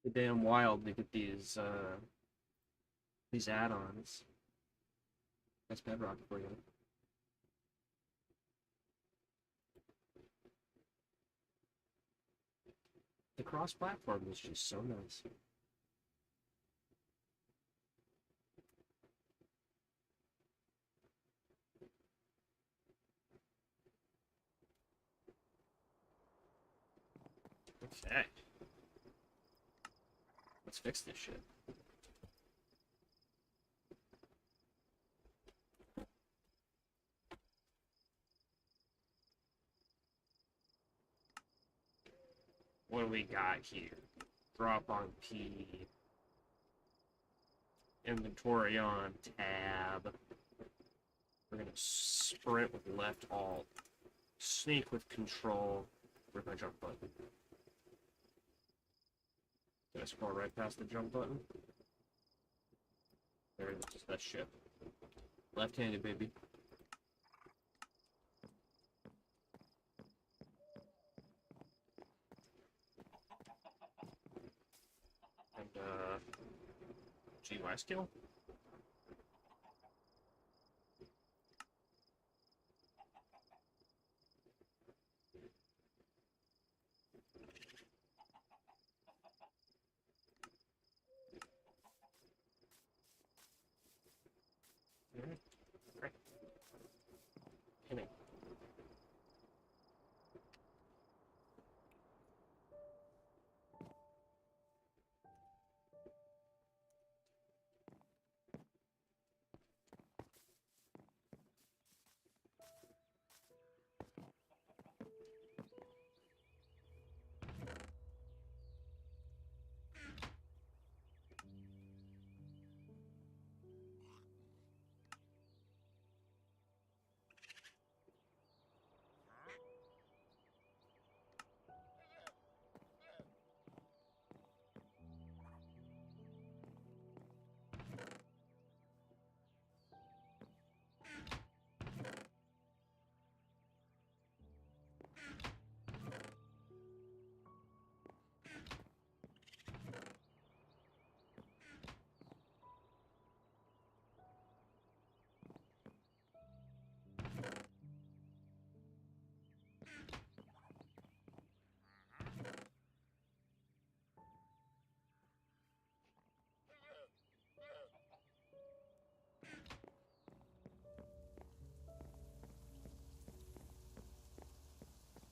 The damn wild to get these add-ons. That's Bedrock for you. The cross-platform is just so nice. Okay. Let's fix this shit. What do we got here? Drop on P. Inventory on tab. We're gonna sprint with left alt. Sneak with control. Where's my jump button? Did I scroll right past the jump button? There it is. That shit. Left-handed, baby. And, GY skill? Right. Pinning.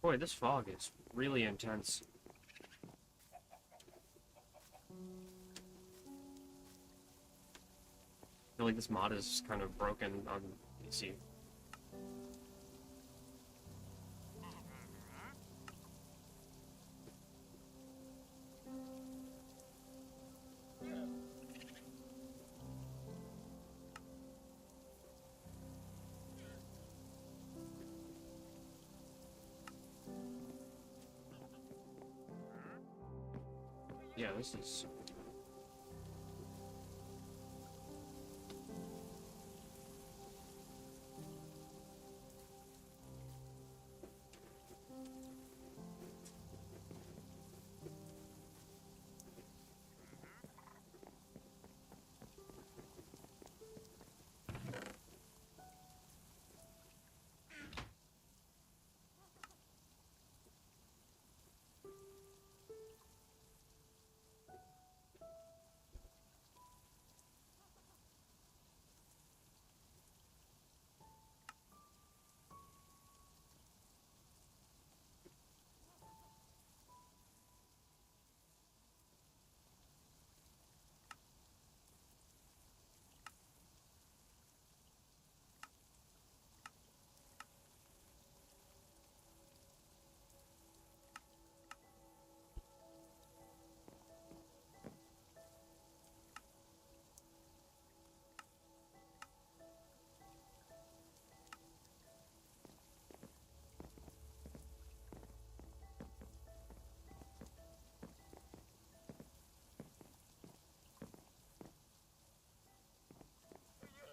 Boy, this fog is really intense. I feel like this mod is kind of broken on PC. Yeah, this is...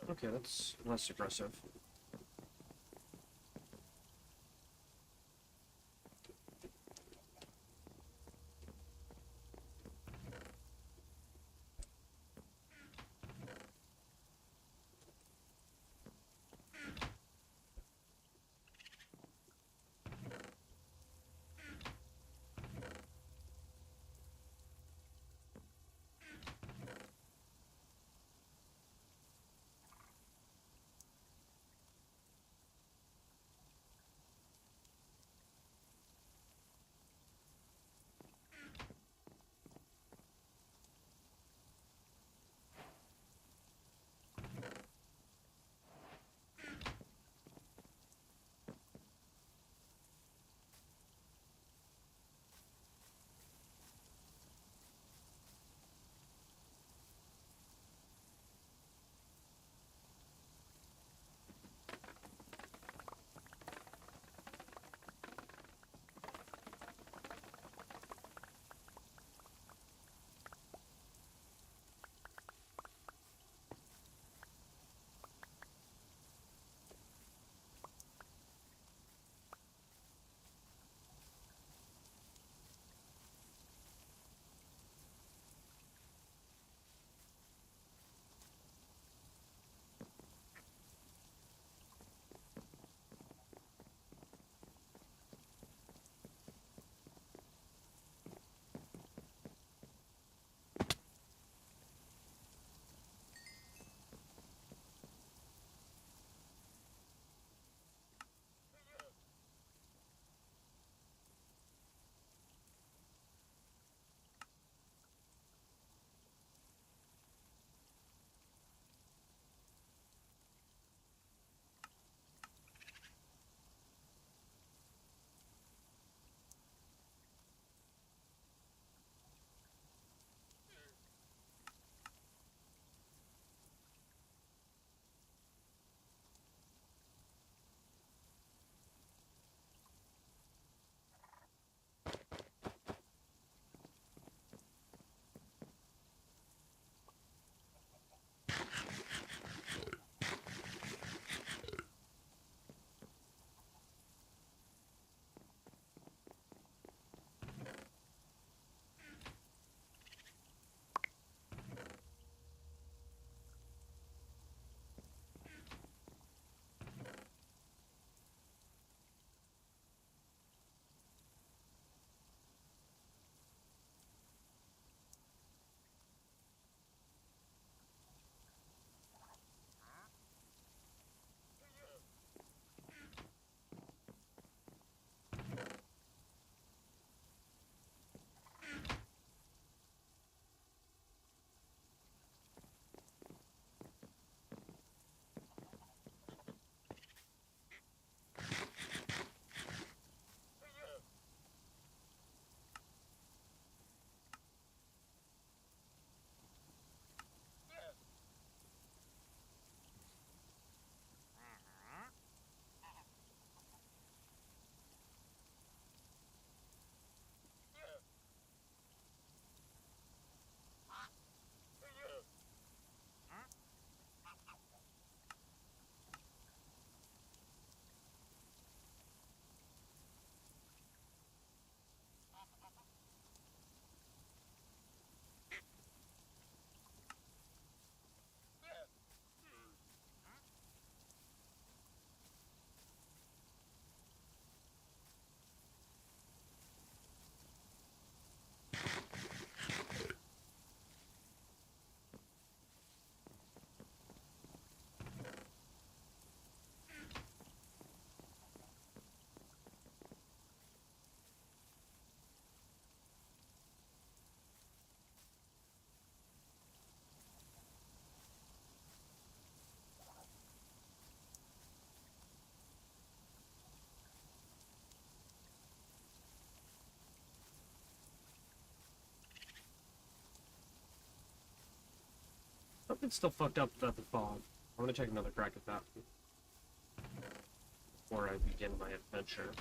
Okay, that's less aggressive. it's still fucked up without the fog. I'm gonna take another crack at that before I begin my adventure.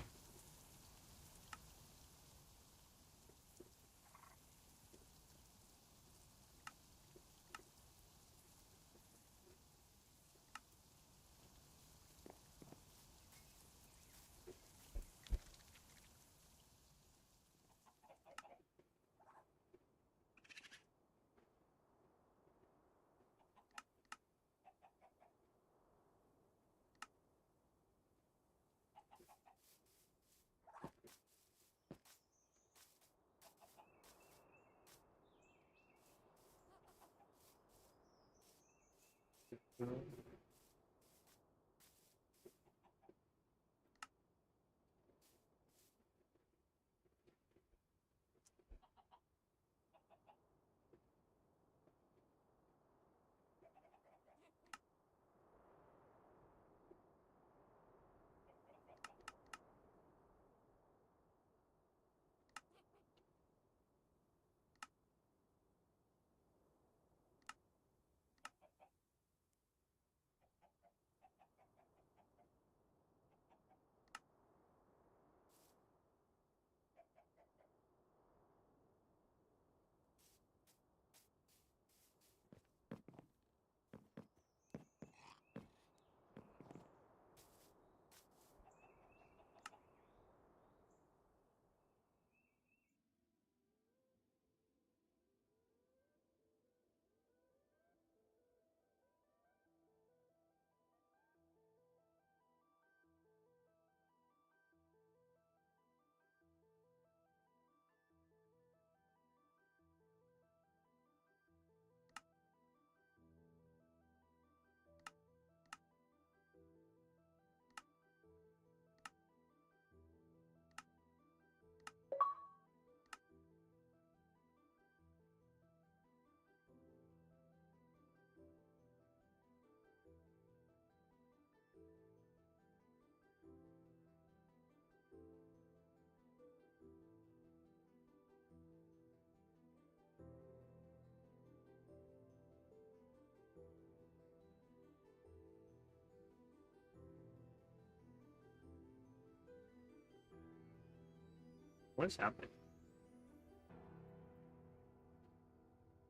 What is happening?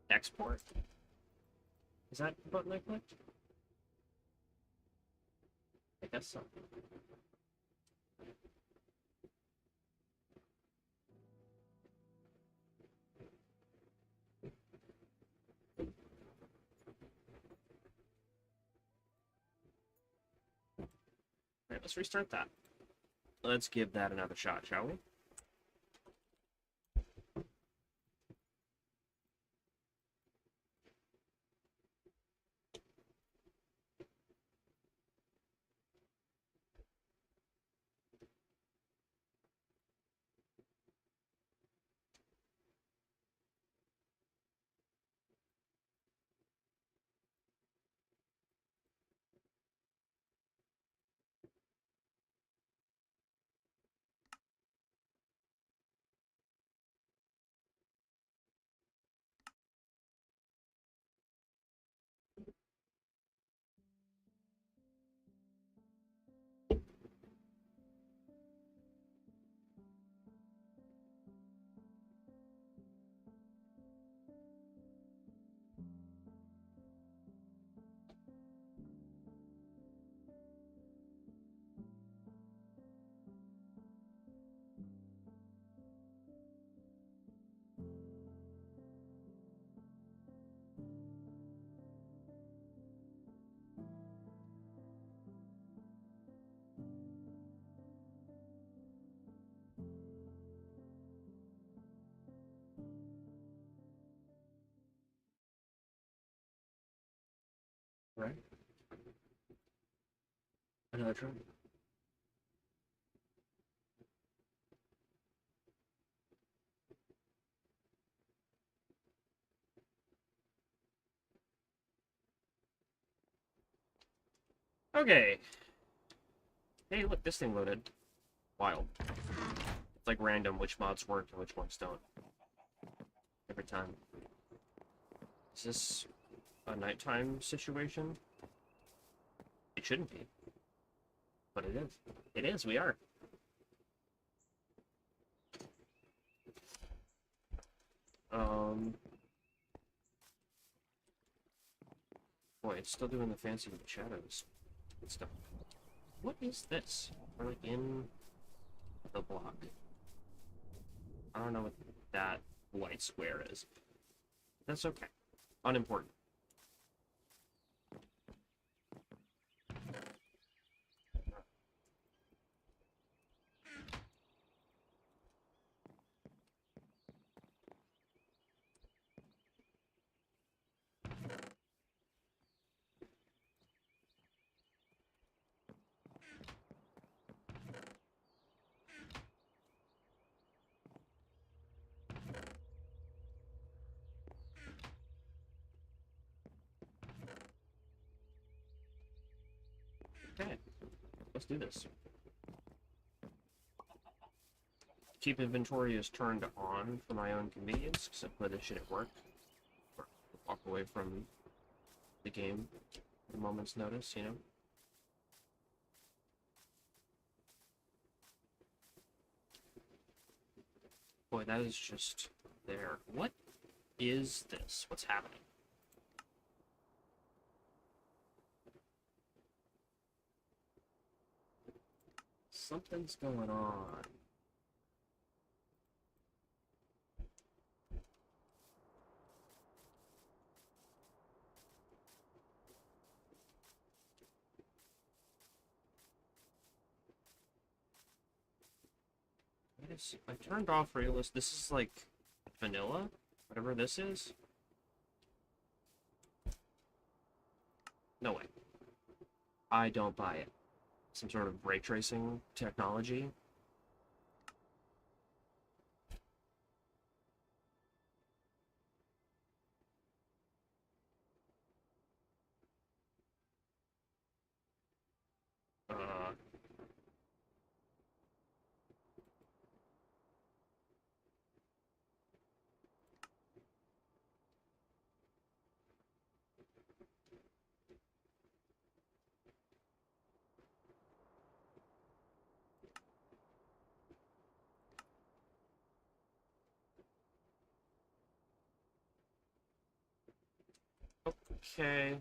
Export? Is that the button I clicked? I guess so. Alright, let's restart that. Let's give that another shot, shall we? Right? Another try. Okay. Hey, look, this thing loaded. Wild. It's like random which mods work and which ones don't. Every time. Is this a nighttime situation. It shouldn't be, but it is. It is, we are. Boy, it's still doing the fancy with the shadows and stuff. What is this? We're like in the block. I don't know what that white square is. That's okay. Unimportant. Okay, let's do this. Keep inventory is turned on for my own convenience, because I play this shit at work. Or walk away from the game at a moment's notice, you know? Boy, that is just there. What is this? What's happening? Something's going on. I turned off realist. This is like vanilla, whatever this is. No way. I don't buy it. Some sort of ray tracing technology. Uh, okay.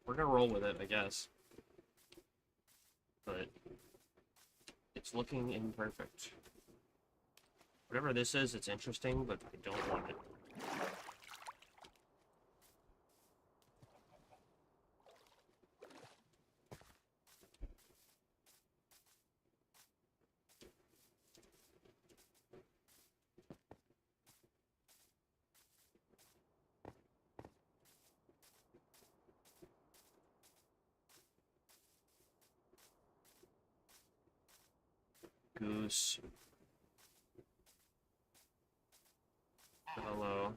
We're gonna roll with it, I guess. But it's looking imperfect. Whatever this is, it's interesting, but I don't want it. Goose. Hello.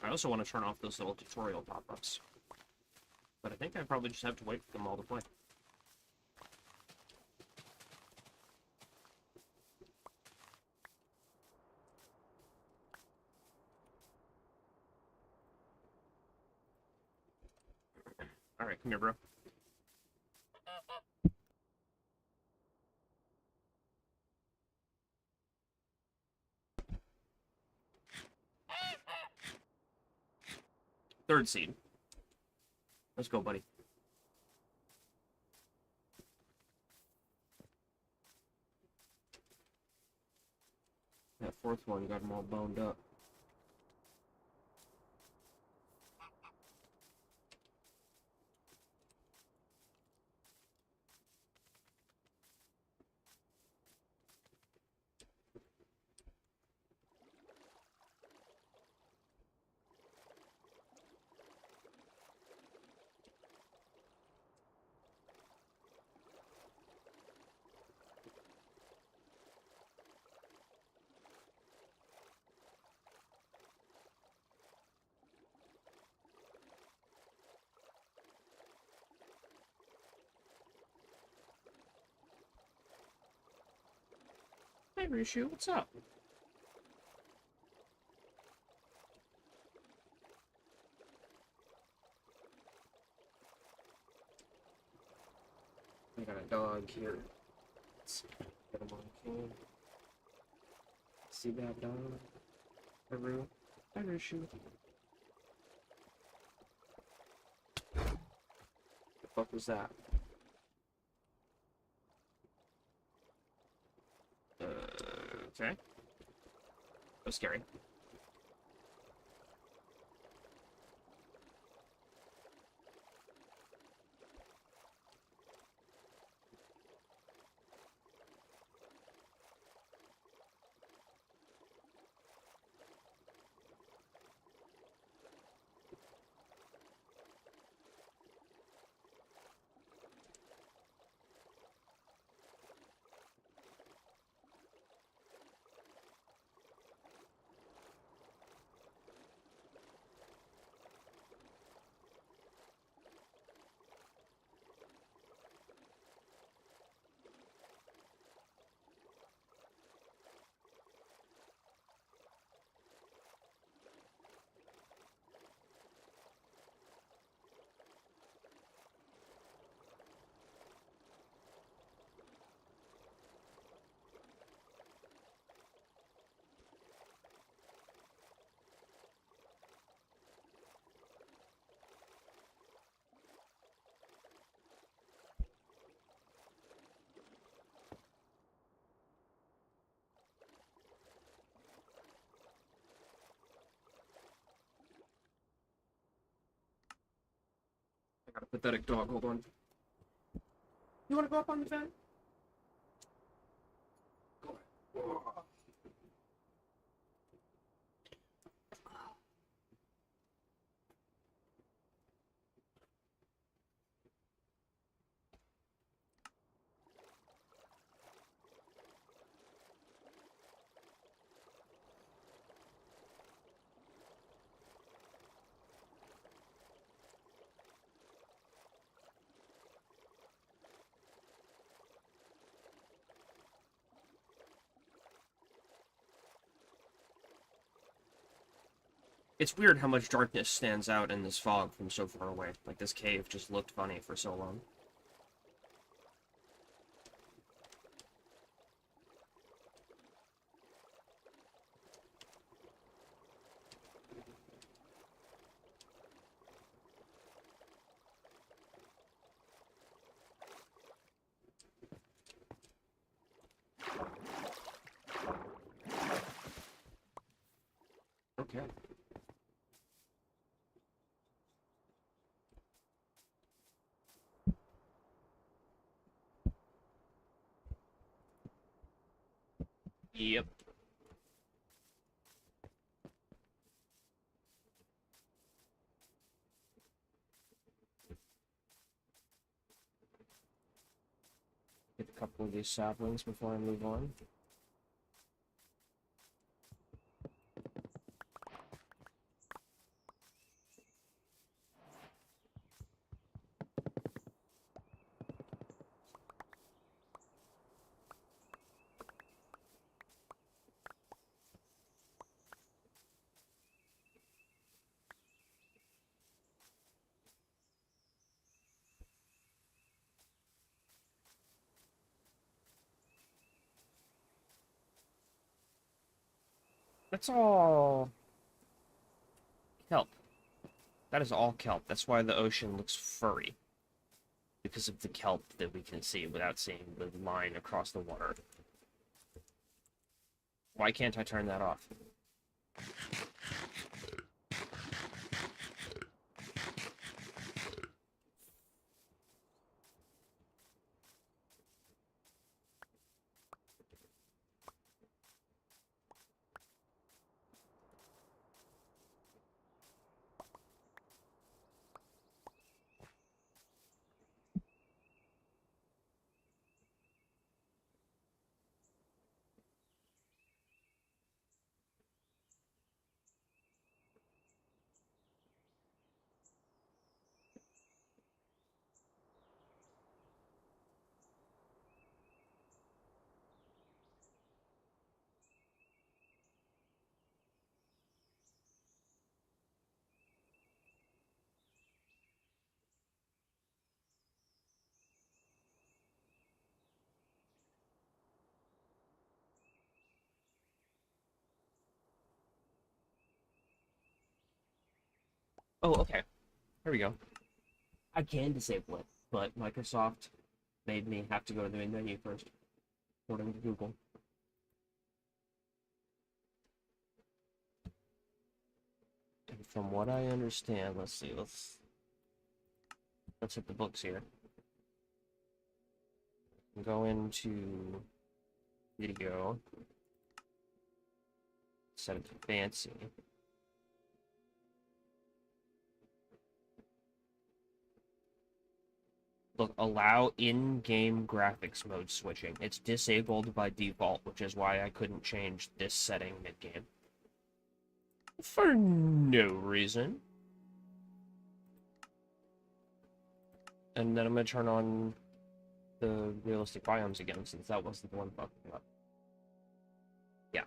I also want to turn off those little tutorial pop-ups. But I think I probably just have to wait for them all to play. Alright, come here, bro. Third seed. Let's go, buddy. That fourth one got them all boned up. Hi, Rishu, what's up? I got a dog here. Let's get him on camera. See that dog? Haru? Hi, Rishu. The fuck was that? Okay. That was scary. I got a pathetic dog, hold on. You wanna go up on the vent? Go ahead. It's weird how much darkness stands out in this fog from so far away. Like, this cave just looked funny for so long. Okay. Yep. Get a couple of these saplings before I move on. That's all kelp. That is all kelp. That's why the ocean looks furry. Because of the kelp that we can see without seeing the line across the water. Why can't I turn that off? Oh, okay. Here we go. I can disable it, but Microsoft made me have to go to the main menu first, according to Google. And from what I understand, let's see, let's hit the books here. Go into video, set it to fancy. Look, allow in-game graphics mode switching. It's disabled by default, which is why I couldn't change this setting mid-game. For no reason. And then I'm gonna turn on the realistic biomes again, since that wasn't the one fucking up. Yeah.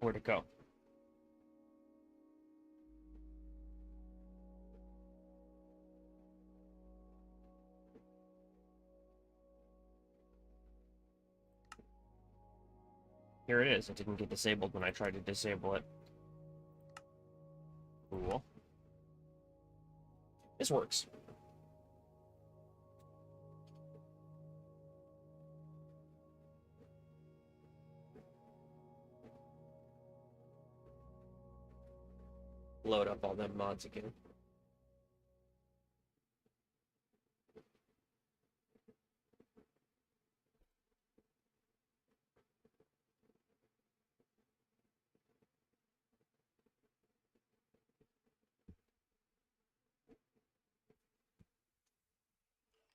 Where'd it go? Here it is. It didn't get disabled when I tried to disable it. Cool. This works. Load up all them mods again.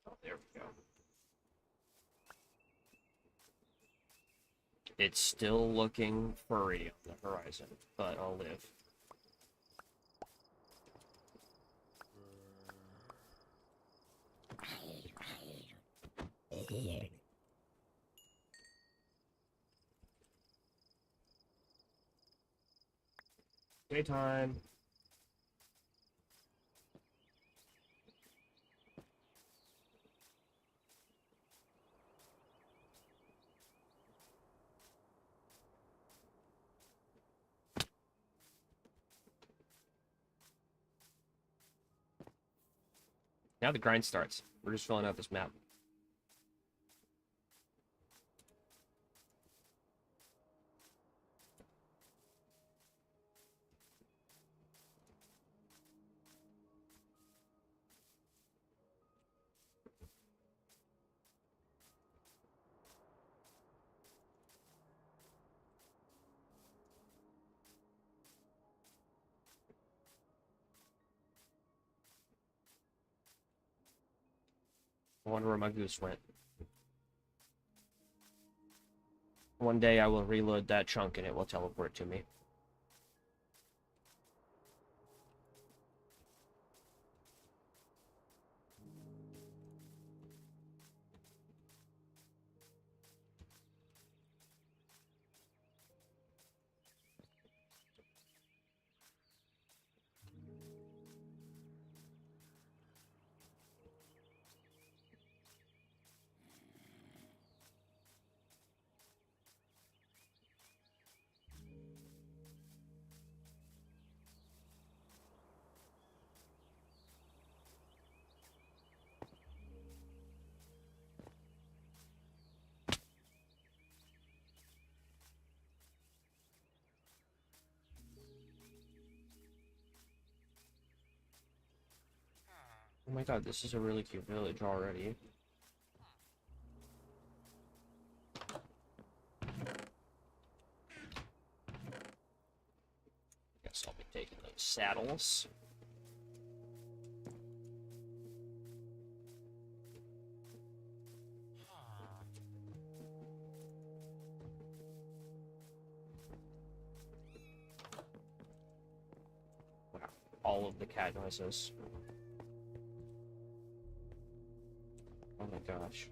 Oh, there we go. It's still looking furry on the horizon, but I'll live. Daytime. Now the grind starts. We're just filling out this map. I wonder where my goose went. One day I will reload that chunk and it will teleport to me. Oh my god, this is a really cute village already. Guess I'll be taking those saddles. Wow, all of the cat noises. Oh my gosh.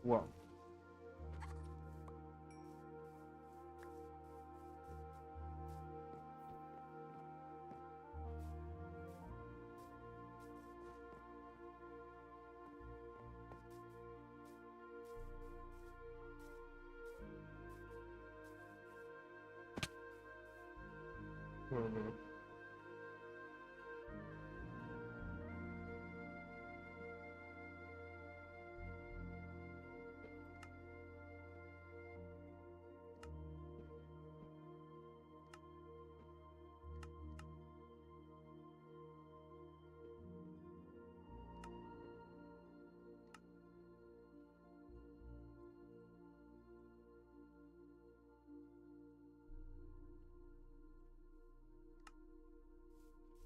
Whoa. Mm-hmm.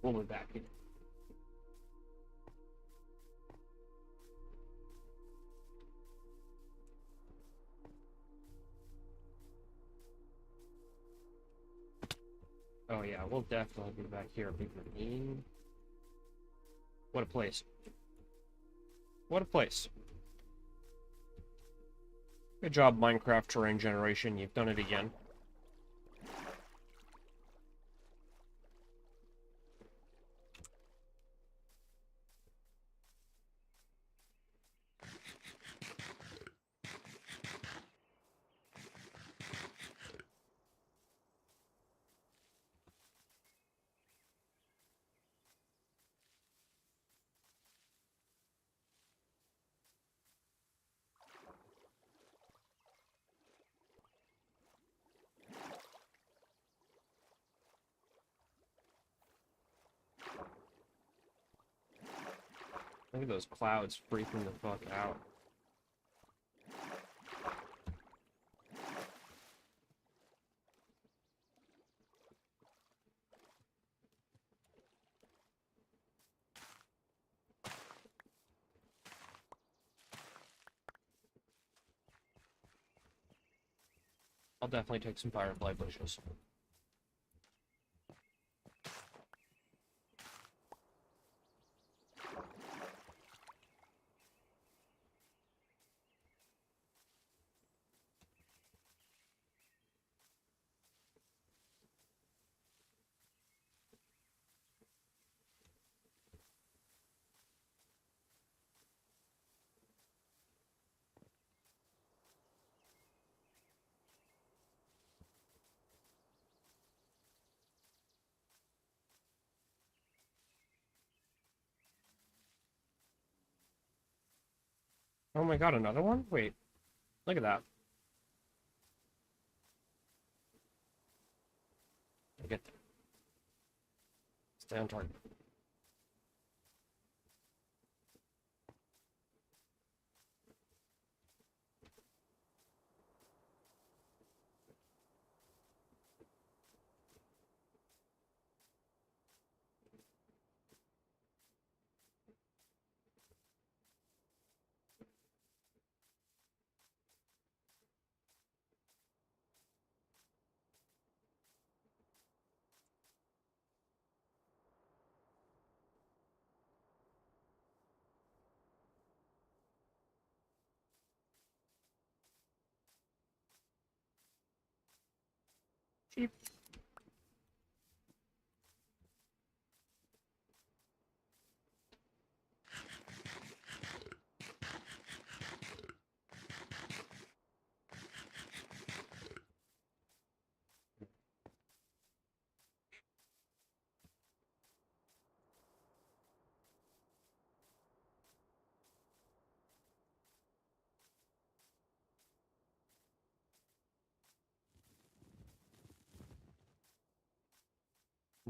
We'll be back in. Oh yeah, we'll definitely be back here. What a place. What a place. Good job, Minecraft terrain generation. You've done it again. Look at those clouds freaking the fuck out. I'll definitely take some firefly bushes. Oh my god, another one? Wait, look at that. I get there. Stay on target. Sheep.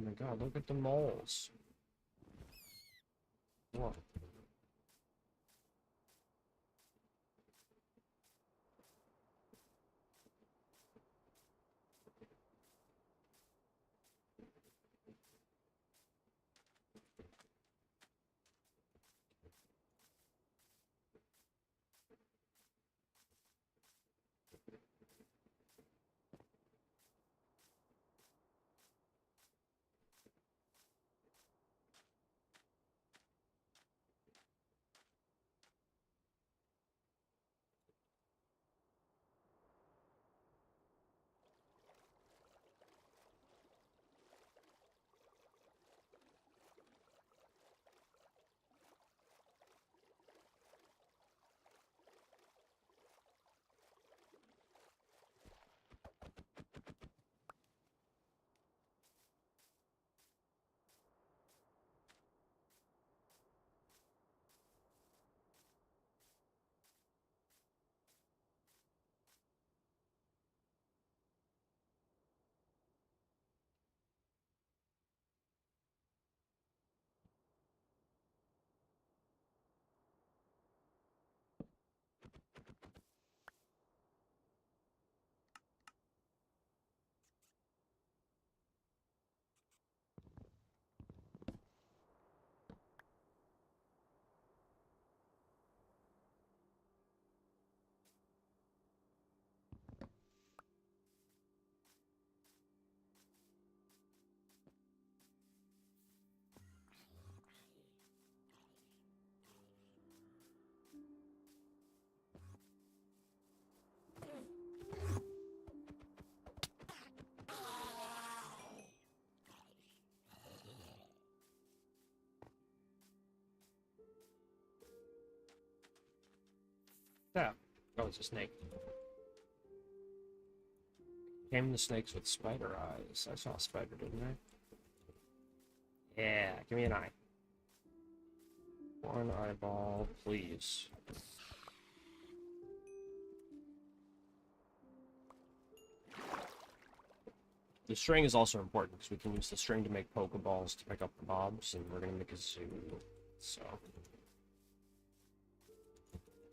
Oh my god, look at the moles. What? that? Oh, it's a snake. Tame the snakes with spider eyes. I saw a spider, didn't I? Yeah, give me an eye. One eyeball, please. The string is also important because we can use the string to make Pokeballs to pick up the mobs, and we're gonna make a zoo. So,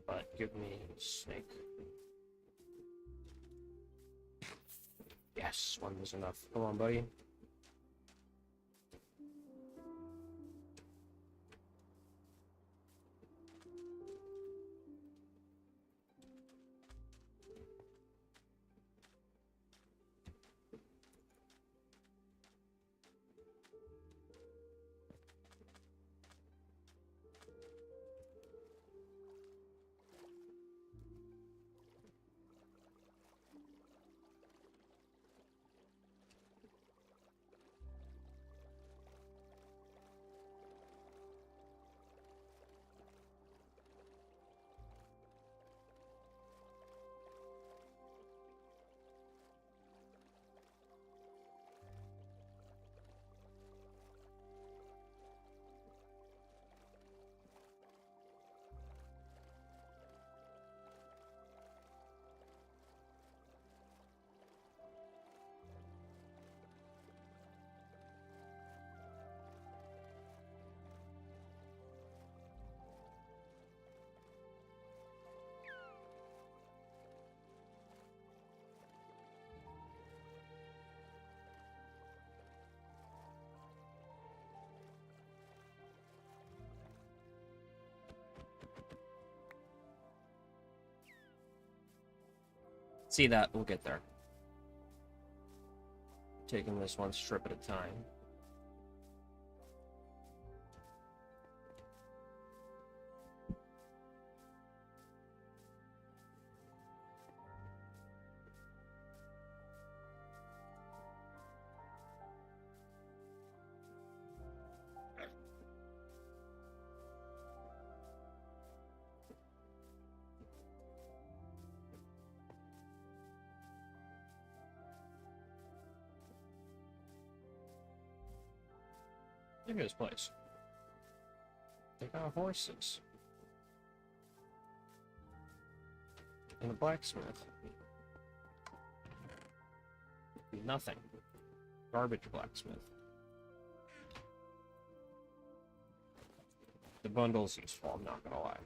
but give me a snake. Yes, one was enough. Come on, buddy. See that? We'll get there. Taking this one strip at a time. Look at this place. They got horses. And a blacksmith. Nothing. Garbage blacksmith. The bundle's useful, I'm not gonna lie.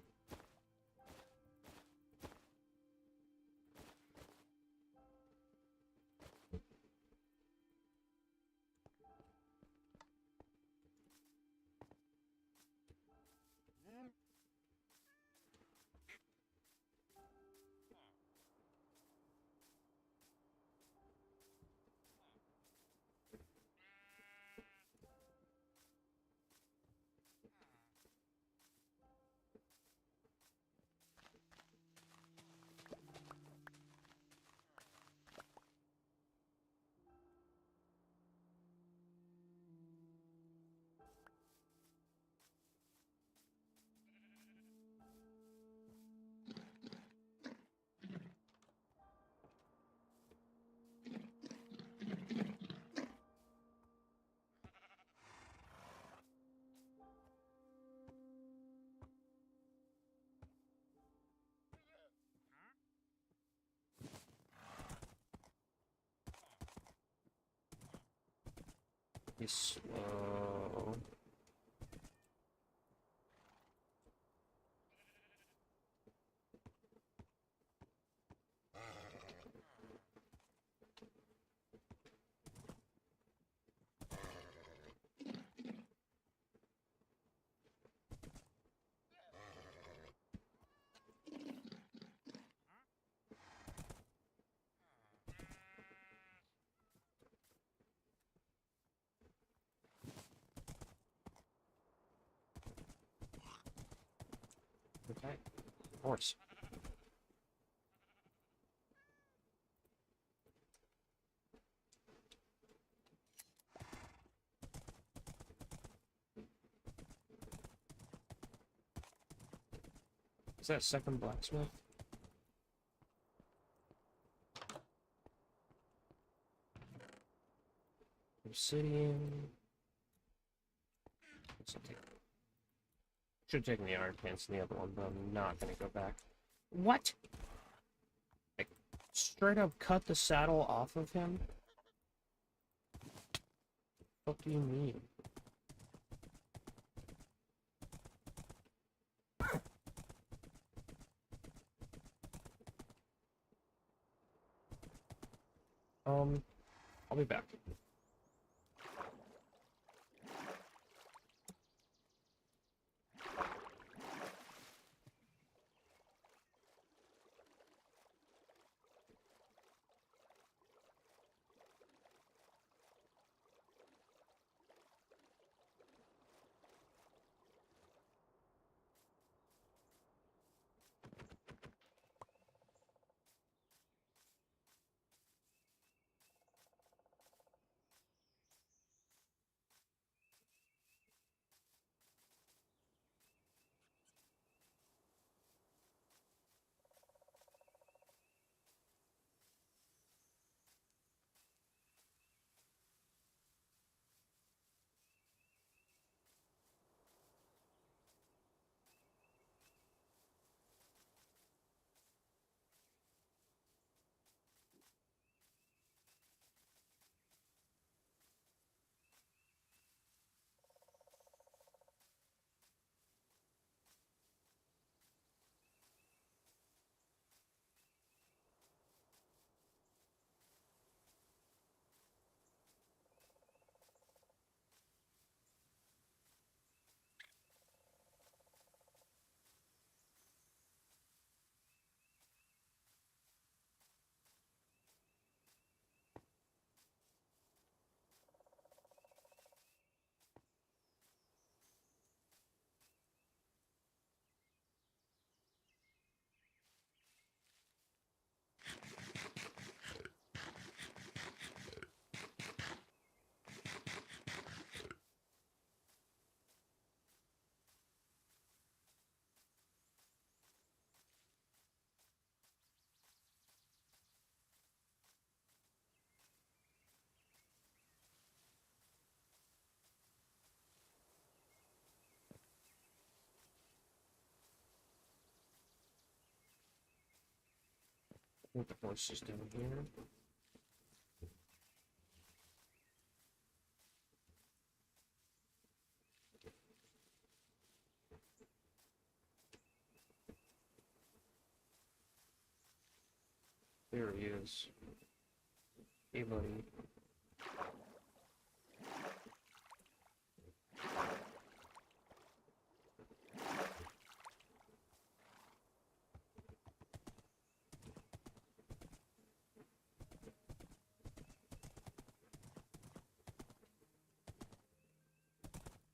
Be slow. Okay. Horse. Is that second blacksmith? Obsidian. Should have taken the iron pants in the other one, but I'm not gonna go back. What? I straight up cut the saddle off of him? What do you mean? I'll be back. What the horse is doing here? There he is. Hey, buddy.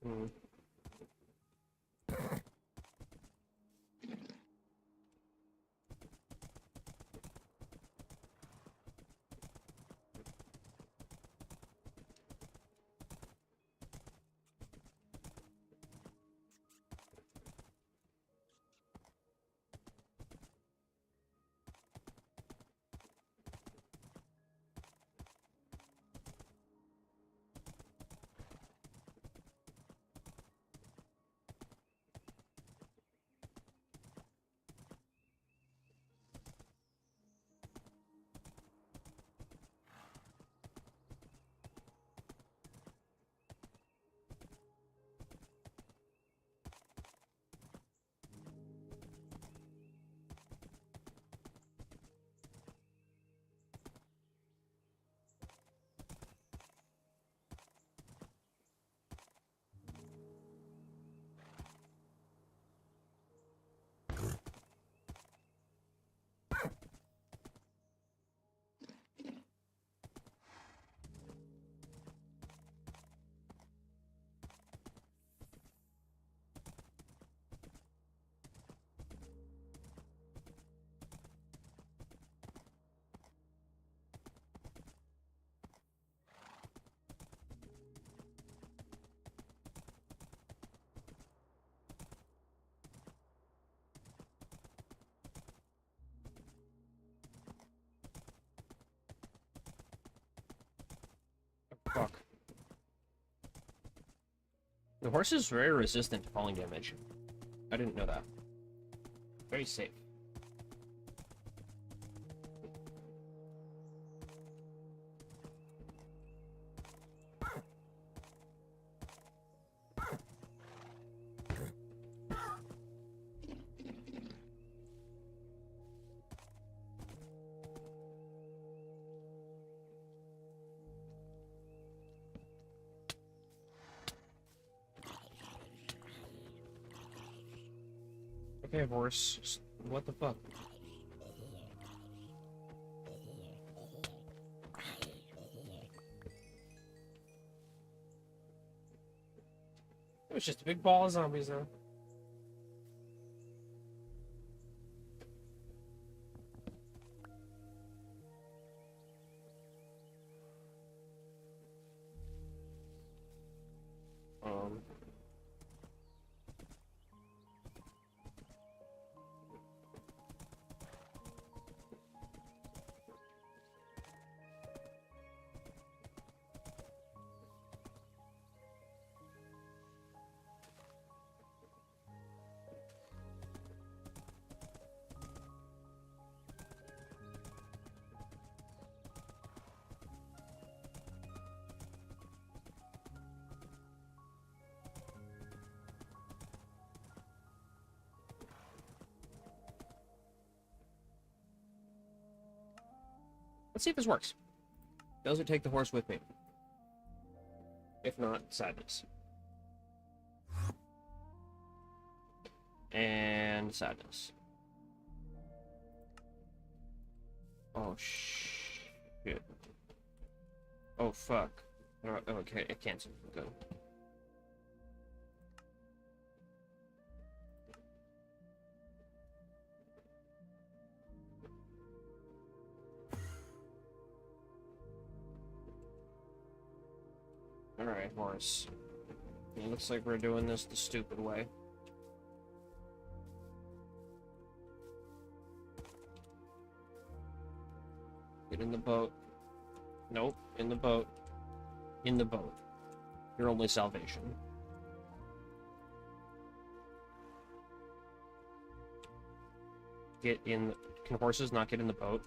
Hmm. The horse is very resistant to falling damage. I didn't know that. Very safe. Okay, horse. What the fuck? It was just a big ball of zombies, though. Um. Let's see if this works. Does it take the horse with me? If not, sadness. And sadness. Oh, shit. Oh, fuck. Oh, okay, it canceled. Good. Alright, horse. It looks like we're doing this the stupid way. Get in the boat. Nope, in the boat. In the boat. Your only salvation. Get in. Can horses not get in the boat?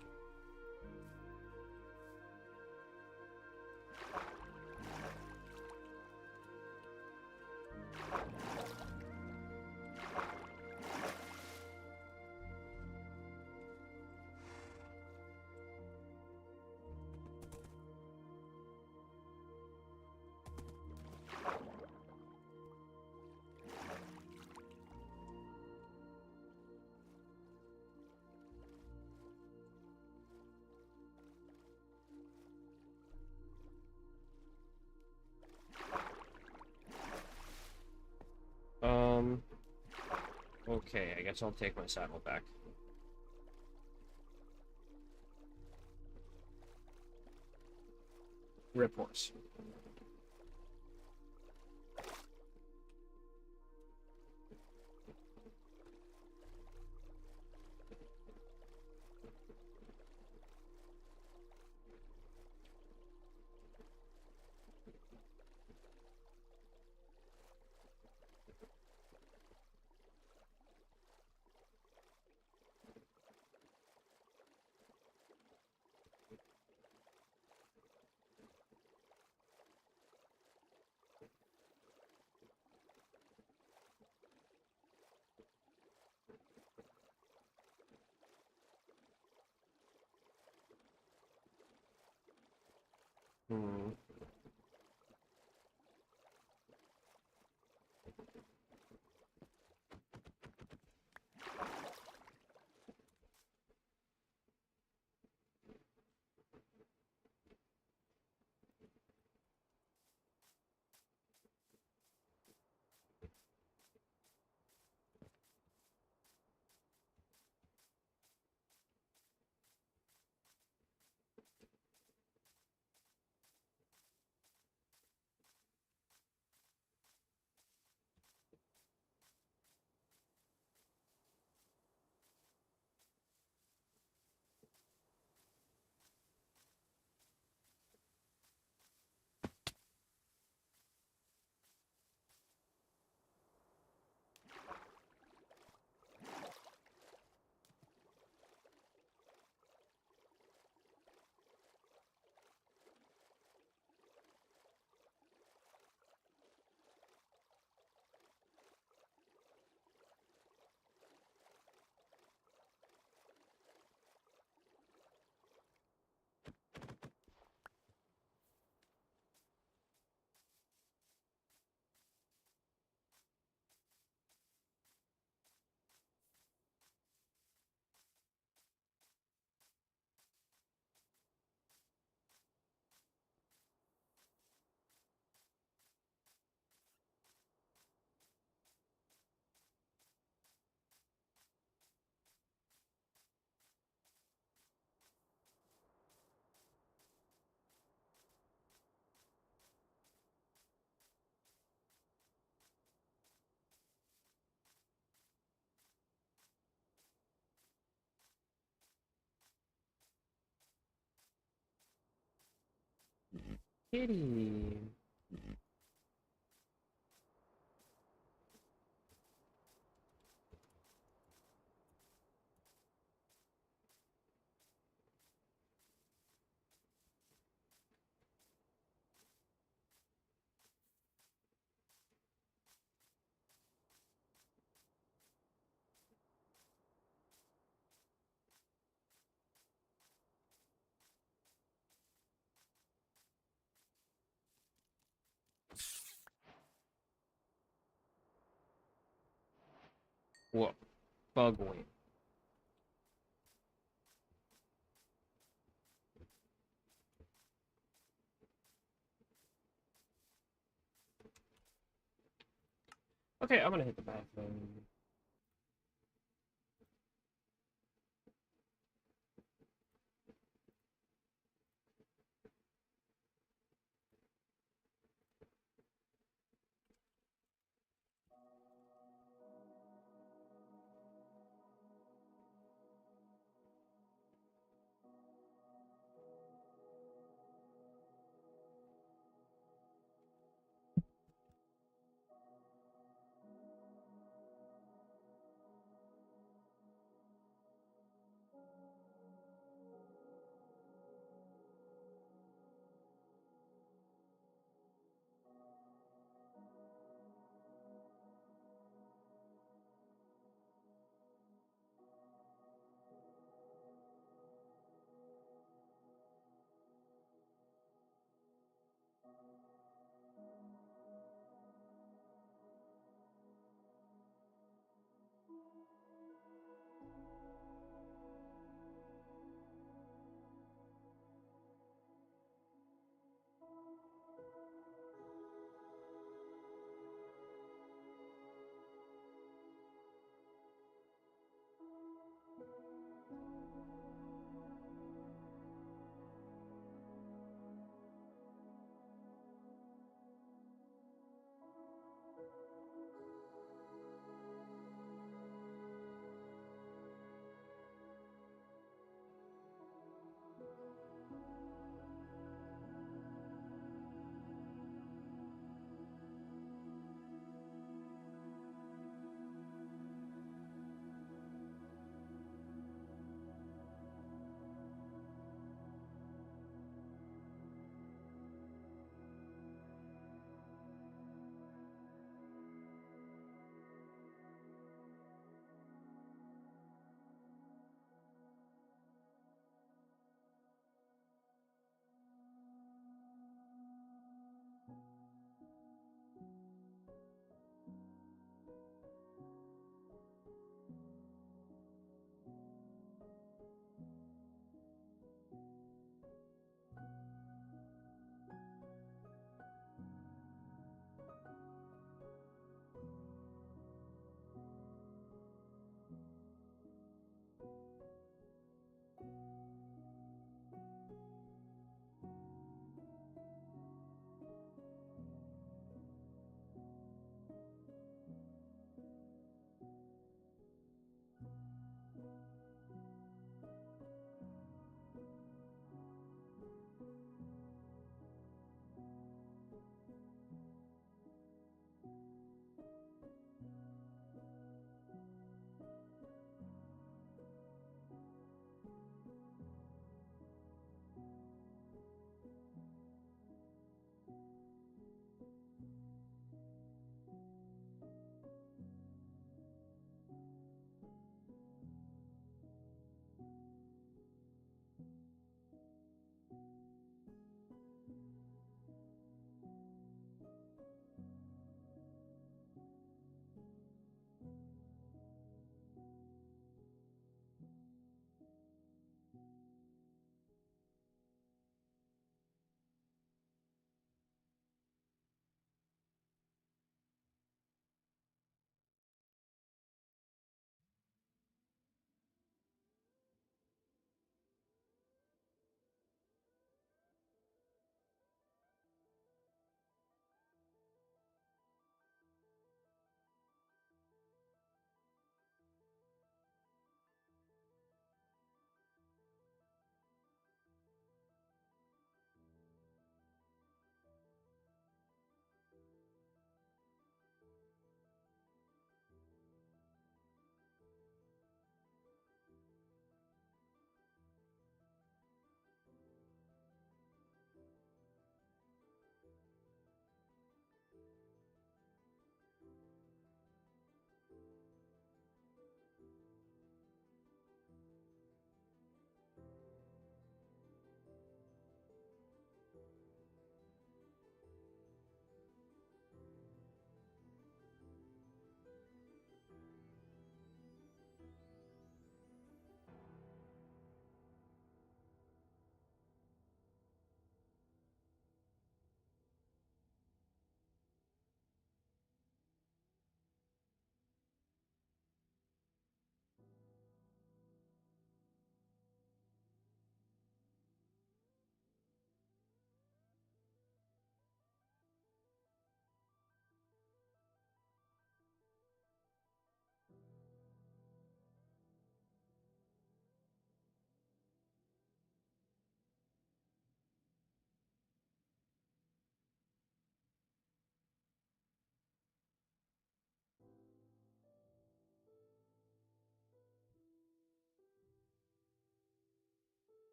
Okay, I guess I'll take my saddle back. Rip horse. Kitty. What? Bugwing. Okay, I'm gonna hit the bathroom.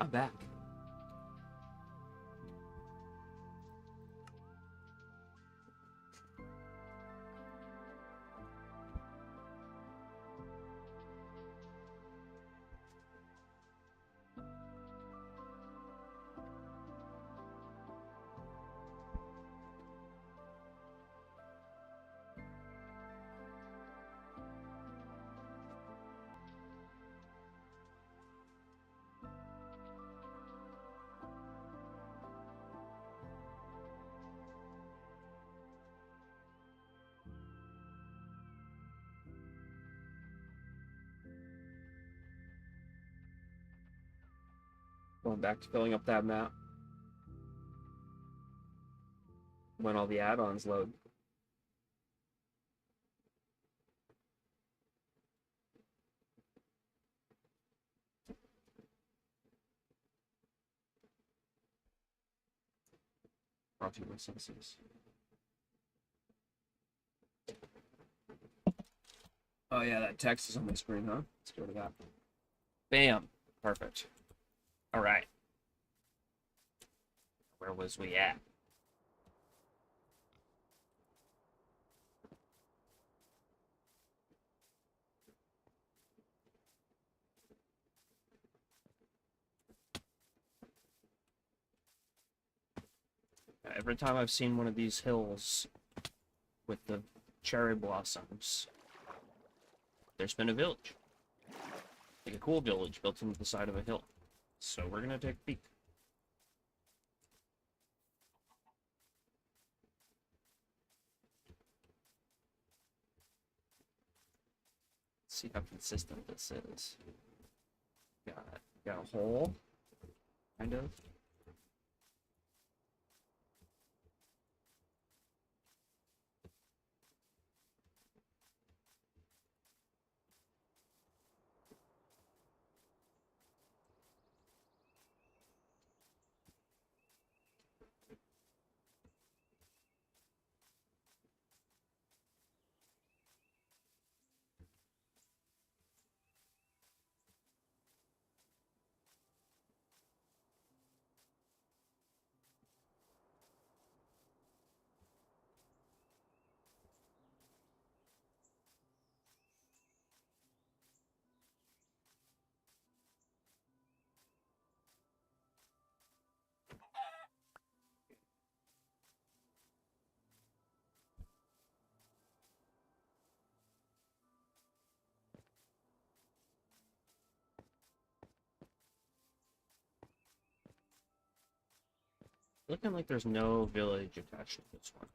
I'm back. Going back to filling up that map when all the add-ons load. Brought to you by Senses. Oh yeah, that text is on my screen, huh? Let's go to that. Bam. Perfect. All right. Where was we at? Every time I've seen one of these hills with the cherry blossoms, there's been a village. Like a cool village built into the side of a hill. So we're gonna take a peek. See how consistent this is. Got a hole, kind of. Looking like there's no village attached to this one.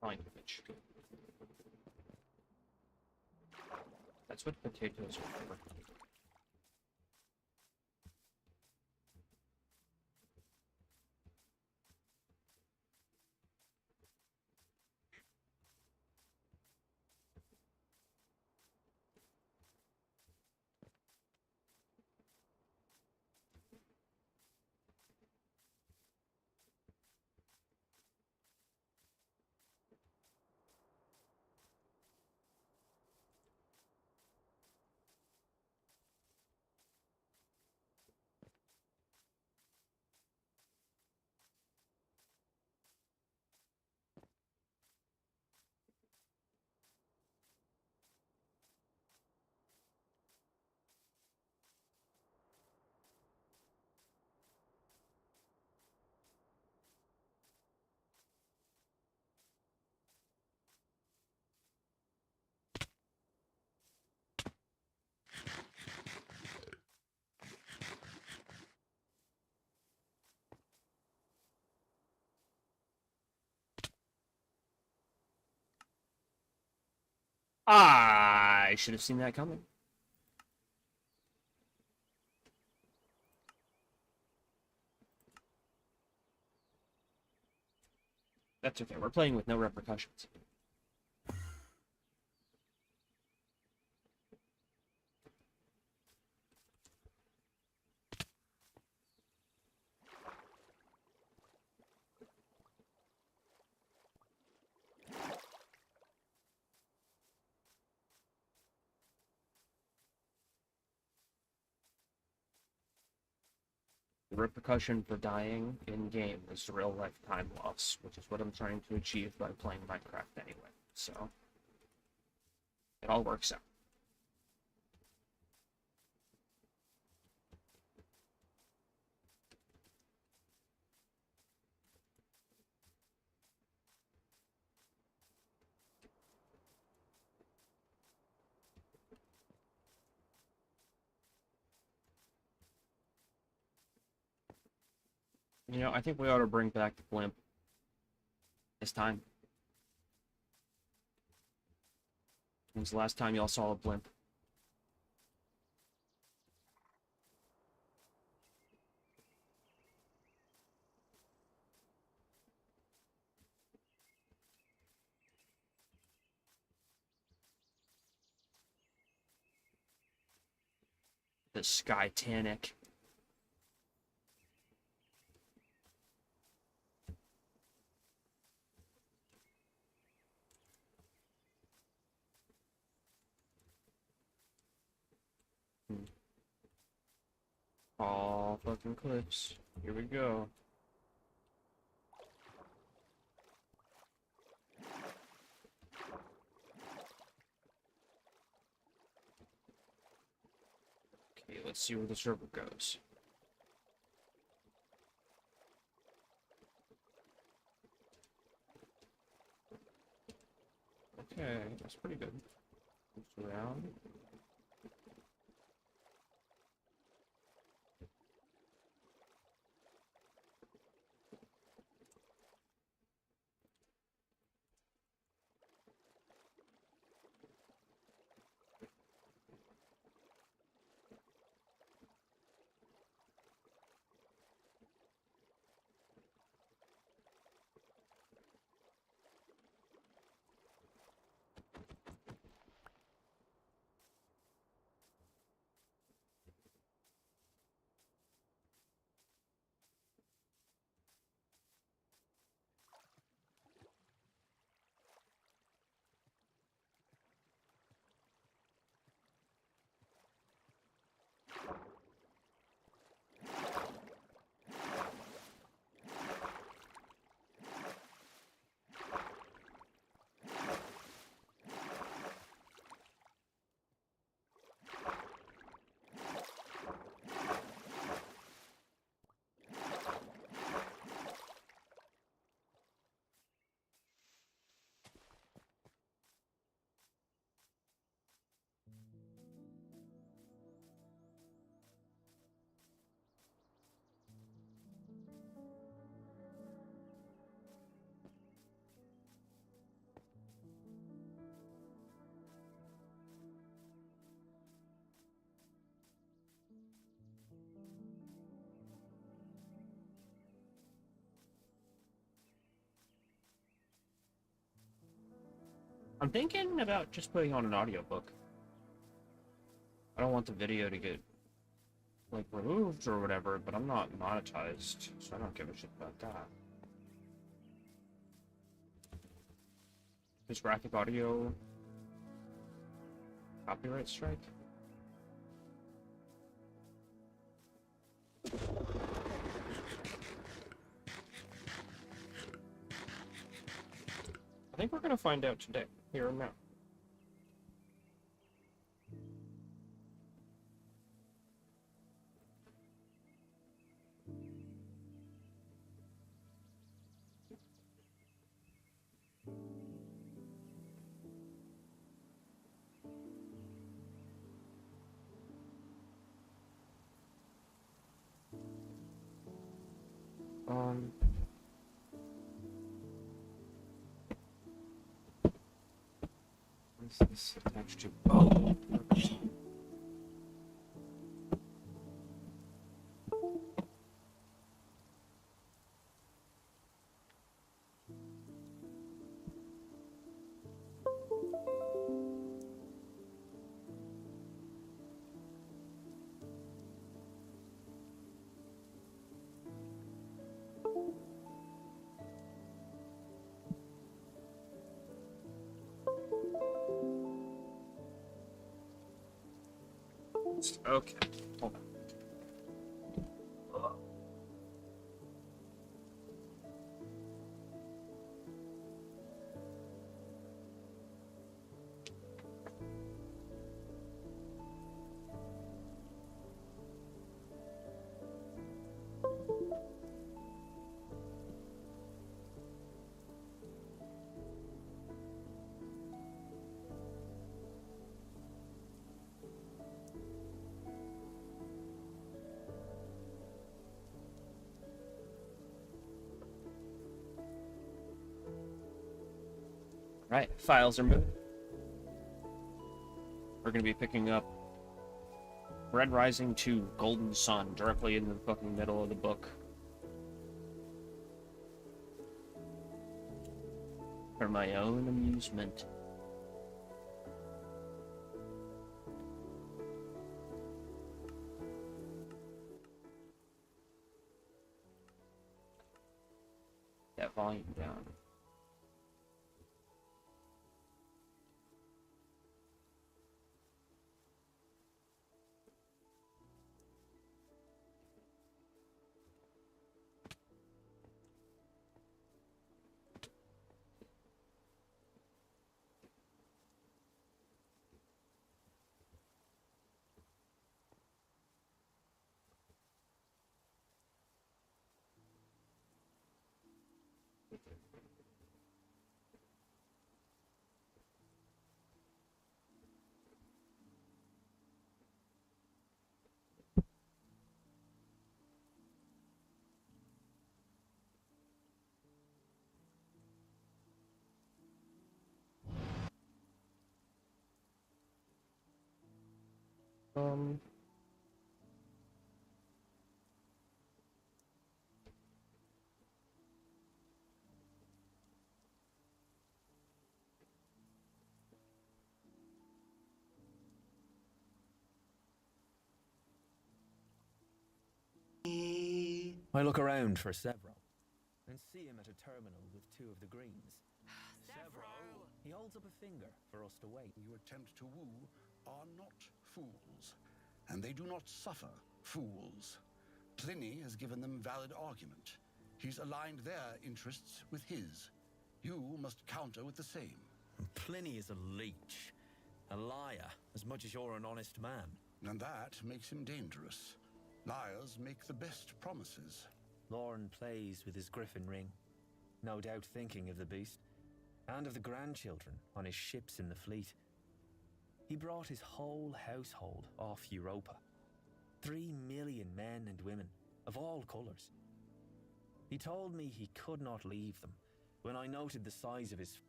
Language. That's what potatoes are for. I should have seen that coming. That's okay. We're playing with no repercussions. The repercussion for dying in-game is real-life time loss, which is what I'm trying to achieve by playing Minecraft anyway. So, it all works out. You know, I think we ought to bring back the blimp. It's time. When was the last time y'all saw a blimp? The Skytanic. All fucking cliffs. Here we go. Okay, let's see where the server goes. Okay, that's pretty good. Moves around. I'm thinking about just putting on an audiobook. I don't want the video to get, like, removed or whatever, but I'm not monetized, so I don't give a shit about that. Is graphic audio copyright strike? I think we're gonna find out today, here and now. Um, what is this attached to? Oh! Okay, hold on. Right, files are moving. We're gonna be picking up Red Rising to Golden Sun, directly in the fucking middle of the book. For my own amusement. That volume down. Um... I look around for Sevro and see him at a terminal with two of the Greens. Sevro! He holds up a finger for us to wait. You attempt to woo are not fools, and they do not suffer fools. Pliny has given them valid argument. He's aligned their interests with his. You must counter with the same. Pliny is a leech, a liar, as much as you're an honest man. And that makes him dangerous. Liars make the best promises. Lorne plays with his griffin ring, no doubt thinking of the beast, and of the grandchildren on his ships in the fleet. He brought his whole household off Europa. 3 million men and women, of all colours. He told me he could not leave them when I noted the size of his...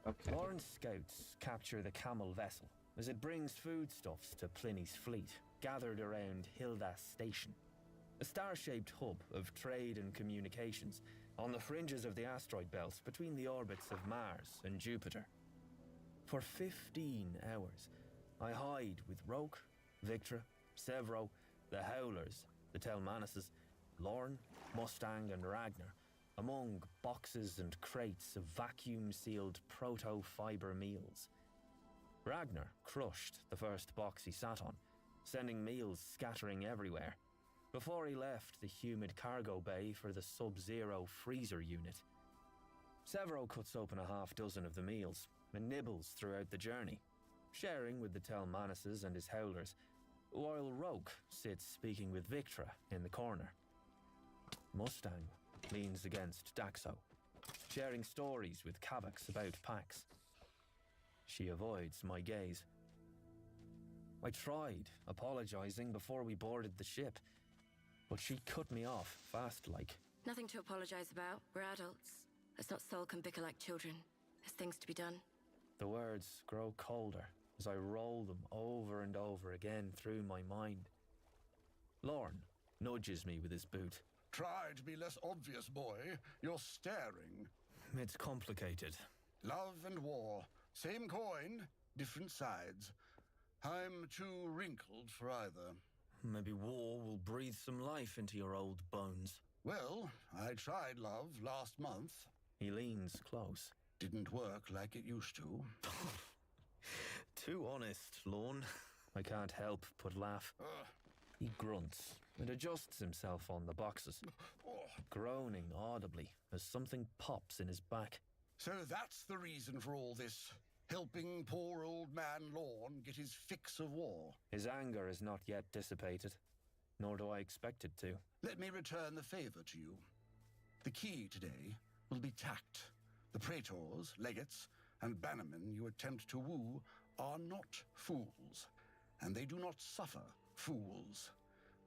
Okay. Lorne's scouts capture the camel vessel as it brings foodstuffs to Pliny's fleet, gathered around Hildas Station, a star-shaped hub of trade and communications on the fringes of the asteroid belts between the orbits of Mars and Jupiter. For 15 hours, I hide with Roke, Victra, Sevro, the Howlers, the Telmanases, Lorne, Mustang, and Ragnar, among boxes and crates of vacuum-sealed proto-fiber meals. Ragnar crushed the first box he sat on, sending meals scattering everywhere, before he left the humid cargo bay for the Sub-Zero freezer unit. Severo cuts open a half dozen of the meals and nibbles throughout the journey, sharing with the Telmanases and his Howlers, while Roke sits speaking with Victra in the corner. Mustang leans against Daxo, sharing stories with Kavax about Pax. She avoids my gaze. I tried apologizing before we boarded the ship, but she cut me off fast like. Nothing to apologize about. We're adults. Let's not sulk and bicker like children. There's things to be done. The words grow colder as I roll them over and over again through my mind. Lorne nudges me with his boot. Try to be less obvious, boy. You're staring. It's complicated. Love and war. Same coin, different sides. I'm too wrinkled for either. Maybe war will breathe some life into your old bones. Well, I tried love last month. He leans close. Didn't work like it used to. Too honest, Lorne. I can't help but laugh. He grunts and adjusts himself on the boxes, groaning audibly as something pops in his back. So that's the reason for all this. Helping poor old man Lorne get his fix of war. His anger is not yet dissipated, nor do I expect it to. Let me return the favor to you. The key today will be tact. The praetors, legates, and bannermen you attempt to woo are not fools, and they do not suffer fools.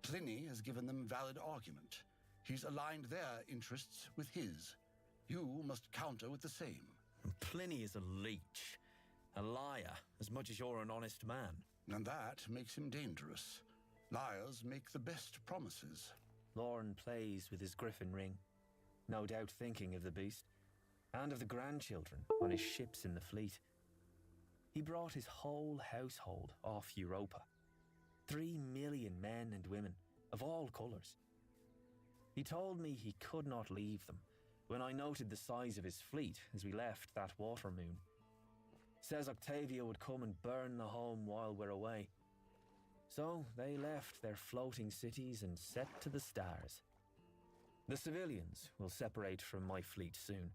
Pliny has given them valid argument. He's aligned their interests with his. You must counter with the same. Pliny is a leech, a liar, as much as you're an honest man. And that makes him dangerous. Liars make the best promises. Lorne plays with his griffin ring, no doubt thinking of the beast, and of the grandchildren on his ships in the fleet. He brought his whole household off Europa. 3 million men and women, of all colours. He told me he could not leave them when I noted the size of his fleet as we left that water moon. Says Octavia would come and burn the home while we're away. So they left their floating cities and set to the stars. The civilians will separate from my fleet soon,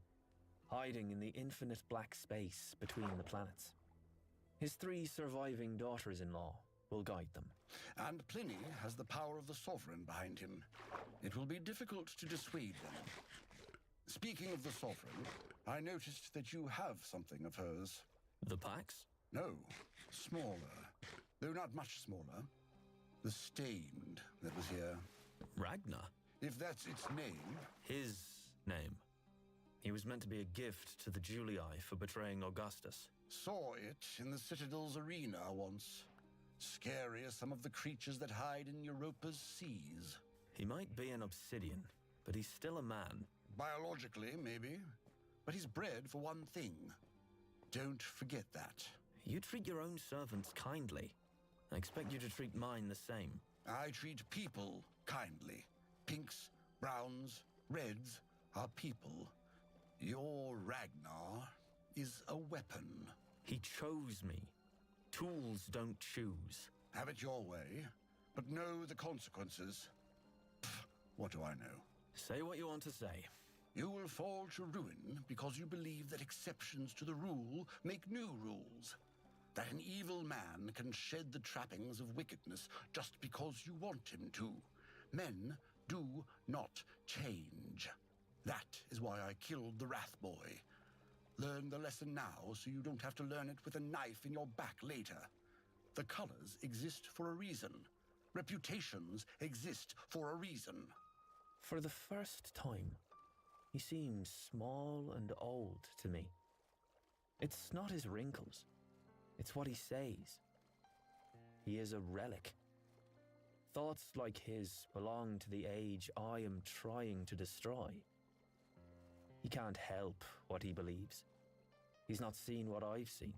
hiding in the infinite black space between the planets. His 3 surviving daughters-in-law will guide them. And Pliny has the power of the sovereign behind him. It will be difficult to dissuade them. Speaking of the sovereign, I noticed that you have something of hers. The Pax? No, smaller. Though not much smaller. The Stained that was here. Ragnar? If that's its name. His name. He was meant to be a gift to the Julii for betraying Augustus. Saw it in the Citadel's arena once. Scary as some of the creatures that hide in Europa's seas. He might be an obsidian, but he's still a man. Biologically, maybe. But he's bred for one thing. Don't forget that. You treat your own servants kindly. I expect you to treat mine the same. I treat people kindly. Pinks, browns, reds are people. Your Ragnar is a weapon. He chose me. Tools don't choose. Have it your way, but know the consequences. Pfft, what do I know? Say what you want to say. You will fall to ruin because you believe that exceptions to the rule make new rules. That an evil man can shed the trappings of wickedness just because you want him to. Men do not change. That is why I killed the Wrath Boy. Learn the lesson now so you don't have to learn it with a knife in your back later. The colors exist for a reason. Reputations exist for a reason. For the first time, he seems small and old to me. It's not his wrinkles. It's what he says. He is a relic. Thoughts like his belong to the age I am trying to destroy. He can't help what he believes. He's not seen what I've seen.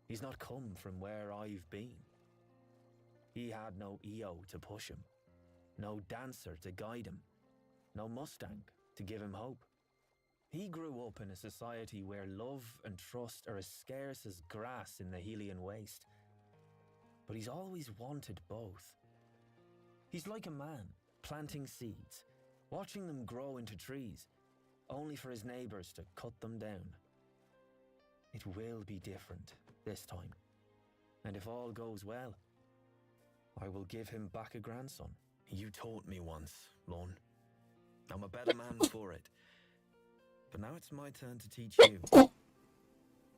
He's not come from where I've been. He had no EO to push him, no dancer to guide him, no Mustang to give him hope. He grew up in a society where love and trust are as scarce as grass in the Helian waste. But he's always wanted both. He's like a man, planting seeds, watching them grow into trees, only for his neighbours to cut them down. It will be different this time, and if all goes well, I will give him back a grandson. You taught me once, Lorne. I'm a better man for it. But now it's my turn to teach you.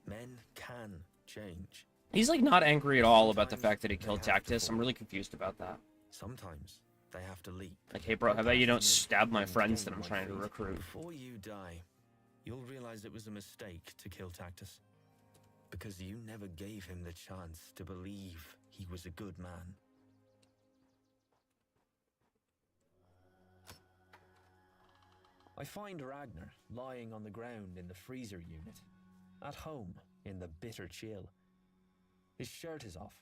Men can change. He's like not angry at all about the fact that he killed Tactus. I'm really confused about that. Sometimes they have to leap. Like, hey bro, how about you don't stab my friends that I'm trying to recruit? Before you die, you'll realize it was a mistake to kill Tactus. Because you never gave him the chance to believe he was a good man. I find Ragnar lying on the ground in the freezer unit, at home in the bitter chill. His shirt is off,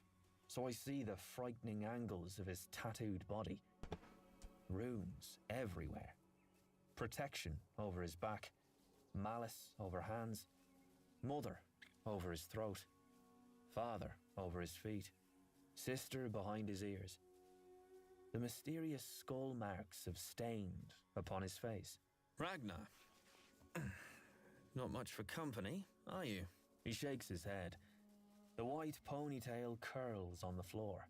so I see the frightening angles of his tattooed body. Runes everywhere. Protection over his back, malice over hands, mother over his throat, father over his feet, sister behind his ears. The mysterious skull marks have stained upon his face. Ragnar, not much for company, are you? He shakes his head. The white ponytail curls on the floor.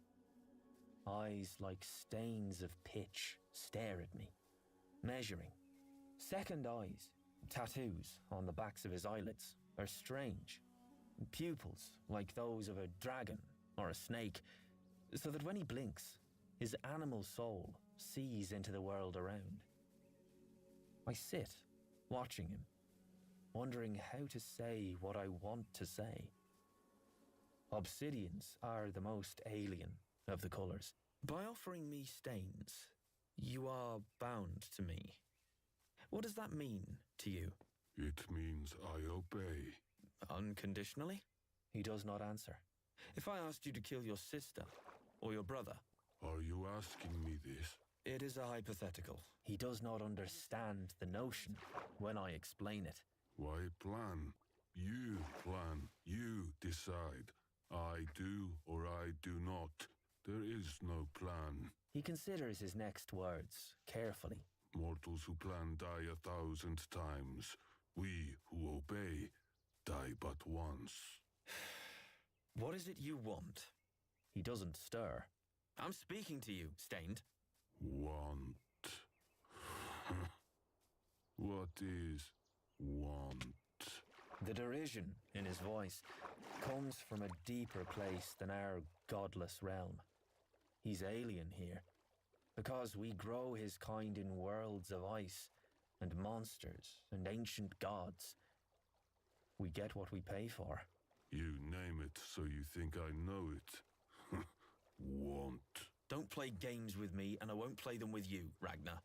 Eyes like stains of pitch stare at me, measuring. Second eyes, tattoos on the backs of his eyelids, are strange. Pupils like those of a dragon or a snake, so that when he blinks, his animal soul sees into the world around. I sit, watching him, wondering how to say what I want to say. Obsidians are the most alien of the colours. By offering me stains, you are bound to me. What does that mean to you? It means I obey. Unconditionally? He does not answer. If I asked you to kill your sister or your brother, Are you asking me this? it is a hypothetical. He does not understand the notion when I explain it. Why plan? You plan. You decide. I do or I do not. There is no plan. He considers his next words carefully. Mortals who plan die 1,000 times. We who obey die but once. What is it you want? He doesn't stir. I'm speaking to you, Stained. Want. What is want? The derision in his voice comes from a deeper place than our godless realm. He's alien here, because we grow his kind in worlds of ice and monsters and ancient gods. We get what we pay for. You name it so you think I know it. Want. Don't play games with me, and I won't play them with you, Ragnar.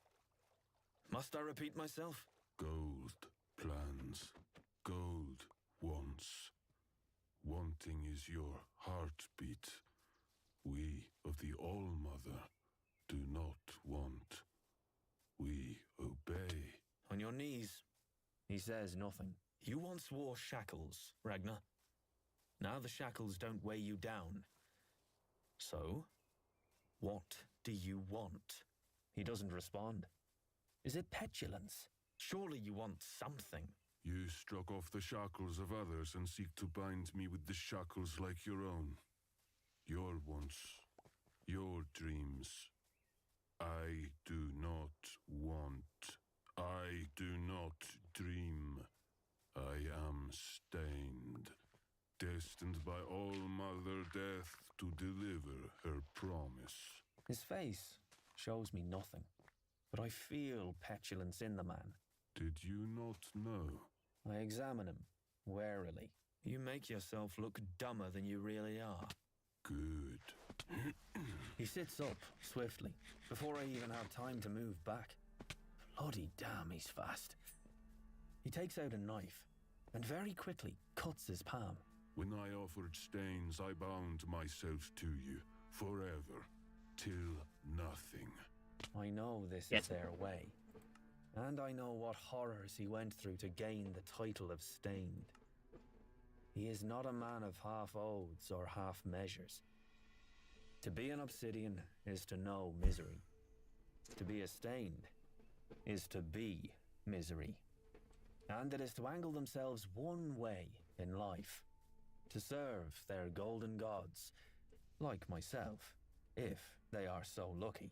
Must I repeat myself? Gold plans. Gold wants. Wanting is your heartbeat. We of the All-Mother do not want. We obey. On your knees. He says nothing. You once wore shackles, Ragnar. Now the shackles don't weigh you down. So, what do you want? He doesn't respond. Is it petulance? Surely you want something. You struck off the shackles of others and seek to bind me with the shackles like your own. Your wants, your dreams. I do not want. I do not dream. I am stained, destined by All-Mother Death to deliver her promise. His face shows me nothing, but I feel petulance in the man. Did you not know? I examine him warily. You make yourself look dumber than you really are. Good. He sits up swiftly, before I even have time to move back. Bloody damn, he's fast. He takes out a knife and very quickly cuts his palm. When I offered stains, I bound myself to you forever, till nothing. I know this Yes. is their way. And I know what horrors he went through to gain the title of Stained. He is not a man of half oaths or half measures. To be an Obsidian is to know misery. To be a Stained is to be misery. And it is to angle themselves one way in life. To serve their golden gods, like myself, if they are so lucky.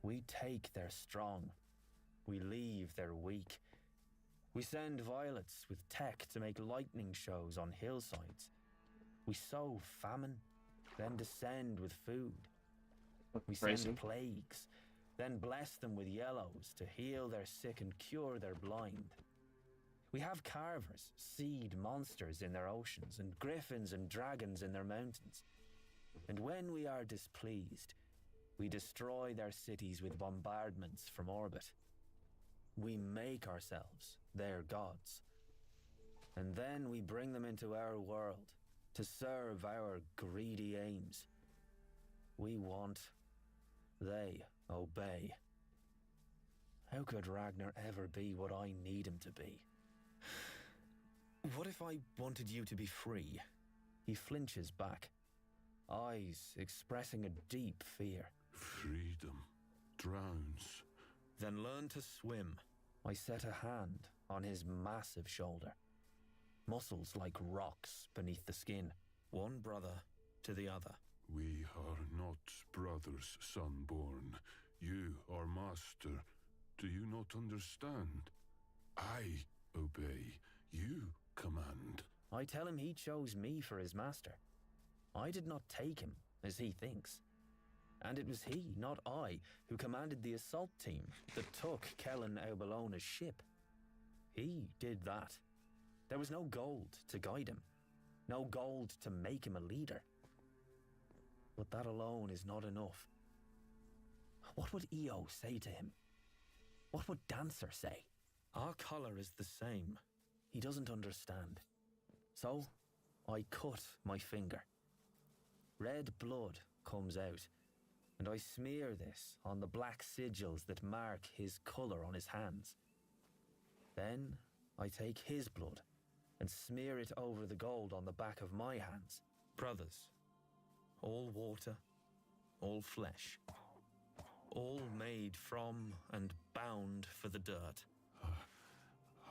We take their strong. We leave their weak. We send violets with tech to make lightning shows on hillsides. We sow famine, then descend with food. We Crazy. send plagues, then bless them with yellows to heal their sick and cure their blind. We have carvers seed monsters in their oceans, and griffins and dragons in their mountains. And when we are displeased, we destroy their cities with bombardments from orbit. We make ourselves their gods. And then we bring them into our world to serve our greedy aims. We want, they obey. How could Ragnar ever be what I need him to be? What if I wanted you to be free? He flinches back, eyes expressing a deep fear. Freedom drowns. Then learn to swim. I set a hand on his massive shoulder. Muscles like rocks beneath the skin. One brother to the other. We are not brothers, Sunborn. You are master. Do you not understand? I obey. You command. I tell him he chose me for his master. I did not take him, as he thinks. And it was he, not I, who commanded the assault team that took Kellen Aubelona's ship. He did that. There was no gold to guide him. No gold to make him a leader. But that alone is not enough. What would Io say to him? What would Dancer say? Our color is the same. He doesn't understand. So, I cut my finger. Red blood comes out, and I smear this on the black sigils that mark his color on his hands. Then, I take his blood and smear it over the gold on the back of my hands. Brothers. All water, all flesh. All made from and bound for the dirt.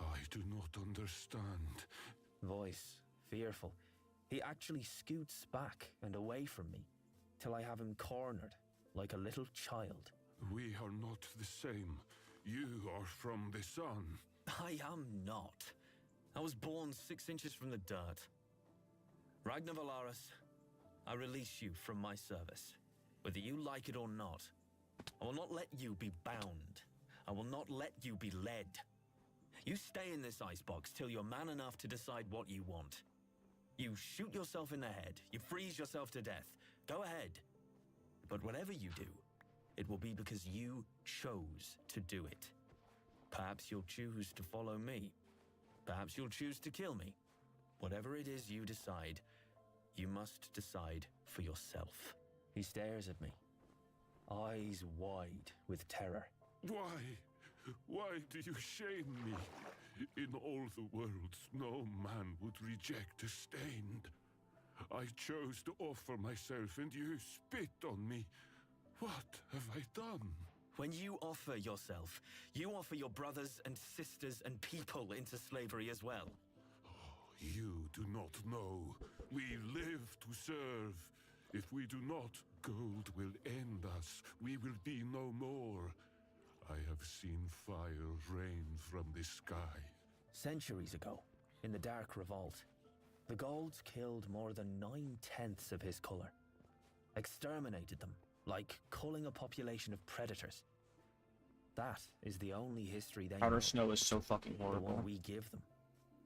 I do not understand. Voice, fearful. He actually scoots back and away from me, till I have him cornered, like a little child. We are not the same. You are from the sun. I am not. I was born 6 inches from the dirt. Ragnar Valaris, I release you from my service. Whether you like it or not, I will not let you be bound. I will not let you be led. You stay in this icebox till you're man enough to decide what you want. You shoot yourself in the head, you freeze yourself to death. Go ahead. But whatever you do, it will be because you chose to do it. Perhaps you'll choose to follow me. Perhaps you'll choose to kill me. Whatever it is you decide, you must decide for yourself. He stares at me, eyes wide with terror. Why? Why do you shame me? In all the worlds, no man would reject a Stained. I chose to offer myself, and you spit on me. What have I done? When you offer yourself, you offer your brothers and sisters and people into slavery as well. You do not know. We live to serve. If we do not, gold will end us. We will be no more. I have seen fire rain from the sky. Centuries ago, in the Dark Revolt, the Golds killed more than 9/10 of his color. Exterminated them, like culling a population of predators. That is the only history they Powder know, Snow is so fucking the one horrible. we give them.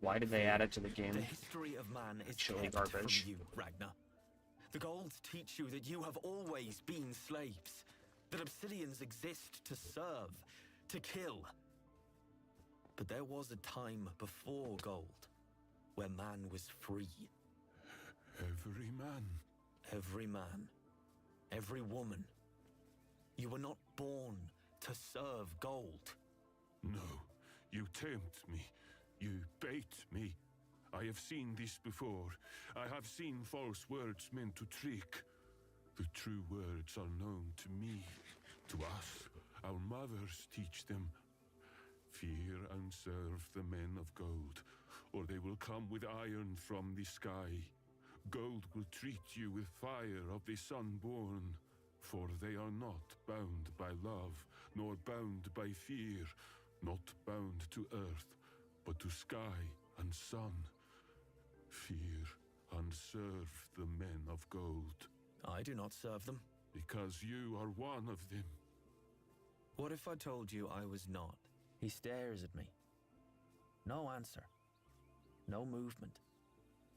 Why did they add it to the game? The history of man is Actually kept garbage. from you, Ragnar. The Golds teach you that you have always been slaves. That Obsidians exist to serve, to kill. But there was a time before gold where man was free. Every man. Every man, every woman. You were not born to serve gold. No, you tempt me. You bait me. I have seen this before. I have seen false words meant to trick. The true words are known to me, to us. Our mothers teach them. Fear and serve the men of gold, or they will come with iron from the sky. Gold will treat you with fire of the unborn, for they are not bound by love, nor bound by fear, not bound to earth, but to sky and sun. Fear and serve the men of gold, I do not serve them. because you are one of them. What if I told you I was not? He stares at me. No answer. No movement.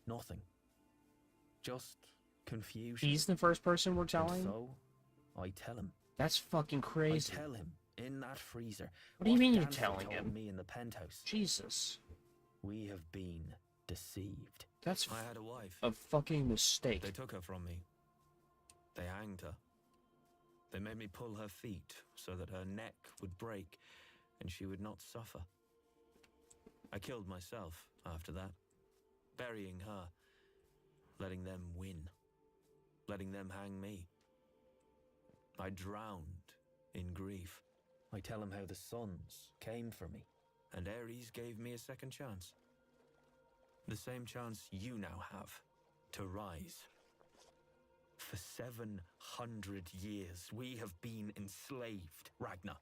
Nothing. Just confusion. He's the first person we're And telling? so, I tell him. That's fucking crazy. I tell him, in that freezer. What do you mean you're Dancer telling told him? me in the penthouse. Jesus. We have been deceived. That's I had a wife. a fucking mistake. They took her from me. They hanged her. They made me pull her feet so that her neck would break and she would not suffer. I killed myself after that, burying her, letting them win, letting them hang me. I drowned in grief, I tell him how the sons came for me. and Ares gave me a second chance. The same chance you now have to rise. For 700 years, we have been enslaved, Ragnar.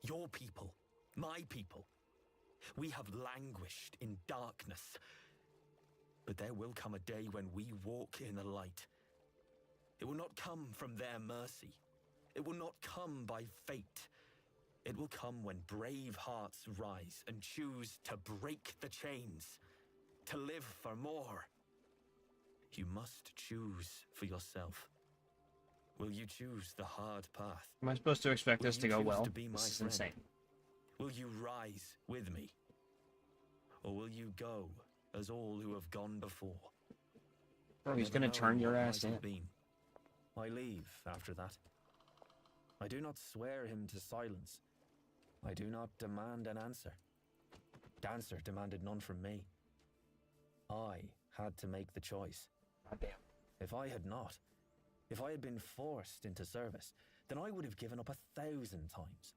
Your people, my people. We have languished in darkness. But there will come a day when we walk in the light. It will not come from their mercy. It will not come by fate. It will come when brave hearts rise and choose to break the chains, to live for more. You must choose for yourself. Will you choose the hard path? Am I supposed to expect Will this to you go choose well? to be my This is friend? insane. Will you rise with me? Or will you go as all who have gone before? Bro, he's Never gonna know turn your what ass might in. have been. I leave after that. I do not swear him to silence. I do not demand an answer. Dancer demanded none from me. I had to make the choice. Goddamn. If I had not, if I had been forced into service, then I would have given up 1,000 times.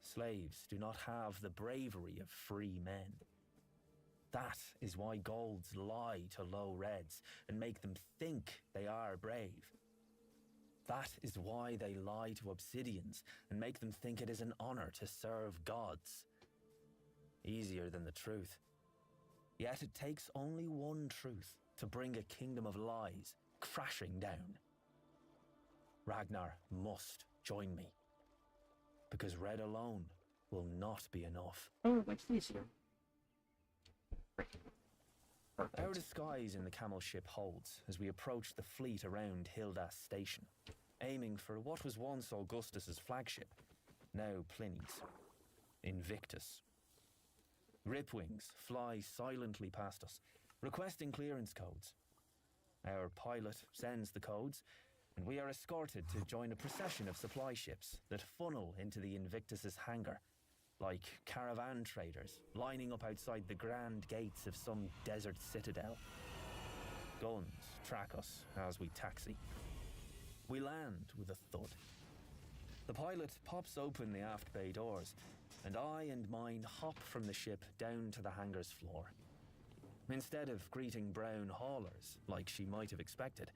Slaves do not have the bravery of free men. That is why golds lie to low reds and make them think they are brave. That is why they lie to obsidians and make them think it is an honor to serve gods. Easier than the truth. Yet it takes only one truth to bring a kingdom of lies crashing down. Ragnar must join me. Because red alone will not be enough. Oh, it's easier. Perfect. Our disguise in the camel ship holds as we approach the fleet around Hildas station, aiming for what was once Augustus's flagship, now Pliny's, Invictus. Ripwings fly silently past us, requesting clearance codes. Our pilot sends the codes, and we are escorted to join a procession of supply ships that funnel into the Invictus's hangar, like caravan traders lining up outside the grand gates of some desert citadel. Guns track us as we taxi. We land with a thud. The pilot pops open the aft bay doors, and I and mine hop from the ship down to the hangar's floor. Instead of greeting brown haulers, like she might have expected,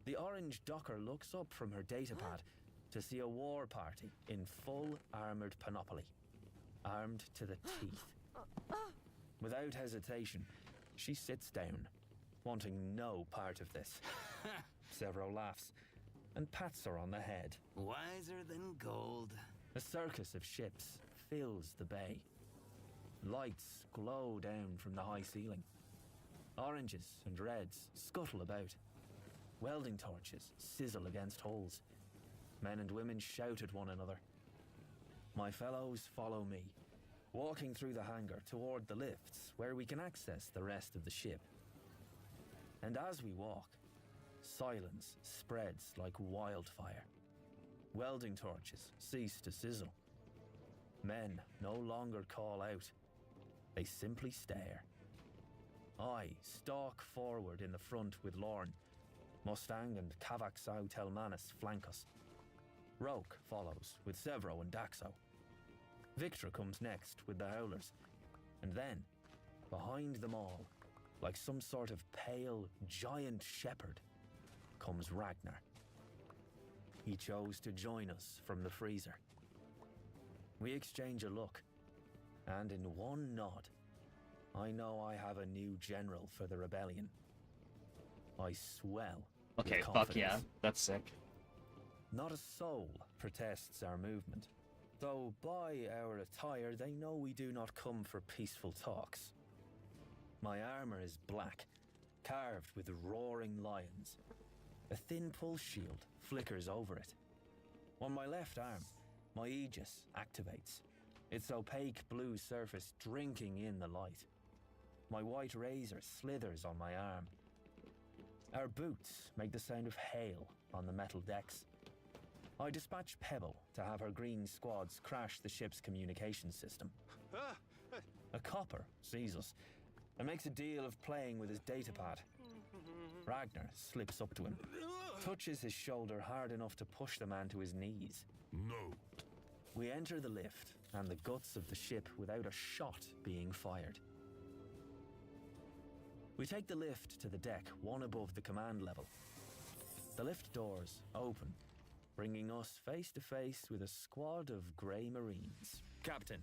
the orange docker looks up from her datapad to see a war party in full armoured panoply, armed to the teeth. Without hesitation, she sits down, wanting no part of this. Severo laughs and pats her on the head. Wiser than gold. A circus of ships fills the bay. Lights glow down from the high ceiling. Oranges and reds scuttle about. Welding torches sizzle against hulls. Men and women shout at one another. My fellows follow me, walking through the hangar toward the lifts where we can access the rest of the ship. And as we walk, silence spreads like wildfire. Welding torches cease to sizzle. Men no longer call out. They simply stare. I stalk forward in the front with Lorne. Mustang and Kavak Sau Telmanis flank us. Roke follows with Sevro and Daxo. Victra comes next with the Howlers. And then, behind them all, like some sort of pale, giant shepherd, comes Ragnar. He chose to join us from the freezer. We exchange a look, and in one nod, I know I have a new general for the rebellion. I swell with Okay, fuck confidence. yeah. That's sick. Not a soul protests our movement, though by our attire they know we do not come for peaceful talks. My armor is black, carved with roaring lions. A thin pulse shield flickers over it. On my left arm, my Aegis activates, its opaque blue surface drinking in the light. My white razor slithers on my arm. Our boots make the sound of hail on the metal decks. I dispatch Pebble to have her green squads crash the ship's communication system. A copper sees us and makes a deal of playing with his datapad. Ragnar slips up to him, touches his shoulder hard enough to push the man to his knees. No. We enter the lift and the guts of the ship without a shot being fired. We take the lift to the deck, one above the command level. The lift doors open, bringing us face to face with a squad of grey Marines. Captain,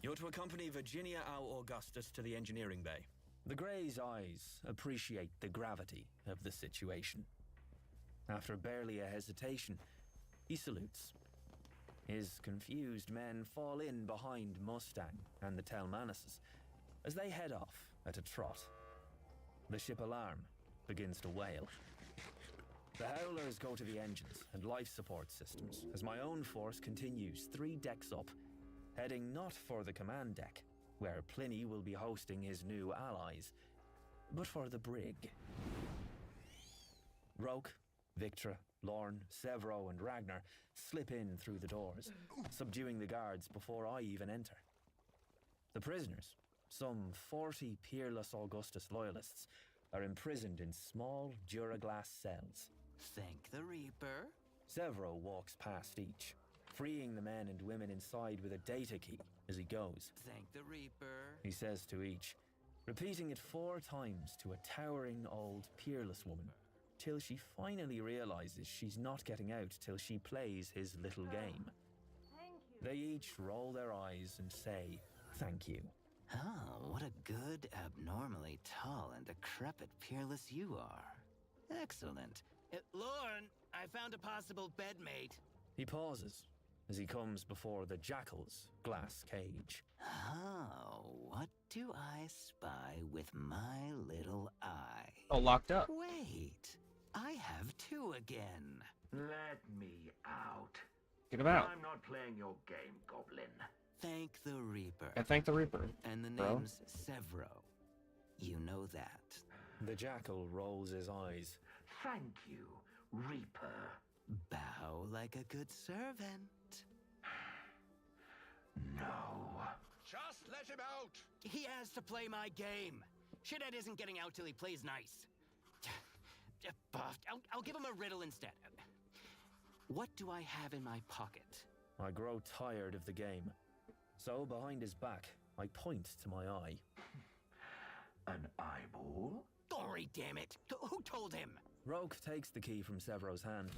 you're to accompany Virginia Au Augustus to the engineering bay. The Grey's eyes appreciate the gravity of the situation. After barely a hesitation, he salutes. His confused men fall in behind Mustang and the Telmanises as they head off at a trot. The ship alarm begins to wail. The Howlers go to the engines and life support systems as my own force continues 3 decks up, heading not for the command deck, where Pliny will be hosting his new allies, but for the brig. Roke, Victra, Lorne, Sevro, and Ragnar slip in through the doors, subduing the guards before I even enter. The prisoners, some 40 peerless Augustus loyalists, are imprisoned in small Duraglass cells. Thank the Reaper. Sevro walks past each, freeing the men and women inside with a data key as he goes. Thank the Reaper. He says to each, repeating it 4 times to a towering old peerless woman, till she finally realizes she's not getting out till she plays his little game. They each roll their eyes and say, thank you. Oh, what a good, abnormally tall and decrepit peerless you are. Excellent. Lorne, I found a possible bedmate. He pauses as he comes before the Jackal's glass cage. Oh, what do I spy with my little eye? Oh, locked up. Wait, I have 2 again. Let me out. Get him out. I'm not playing your game, Goblin. Thank the Reaper. I thank the Reaper. And the bro. name's Sevro. You know that. The Jackal rolls his eyes. Thank you, Reaper. Bow like a good servant. No. Just let him out! He has to play my game. Shithead isn't getting out till he plays nice. I'll give him a riddle instead. What do I have in my pocket? I grow tired of the game. So, behind his back, I point to my eye. An eyeball? Glory, damn it! Who told him? Roke takes the key from Sevro's hand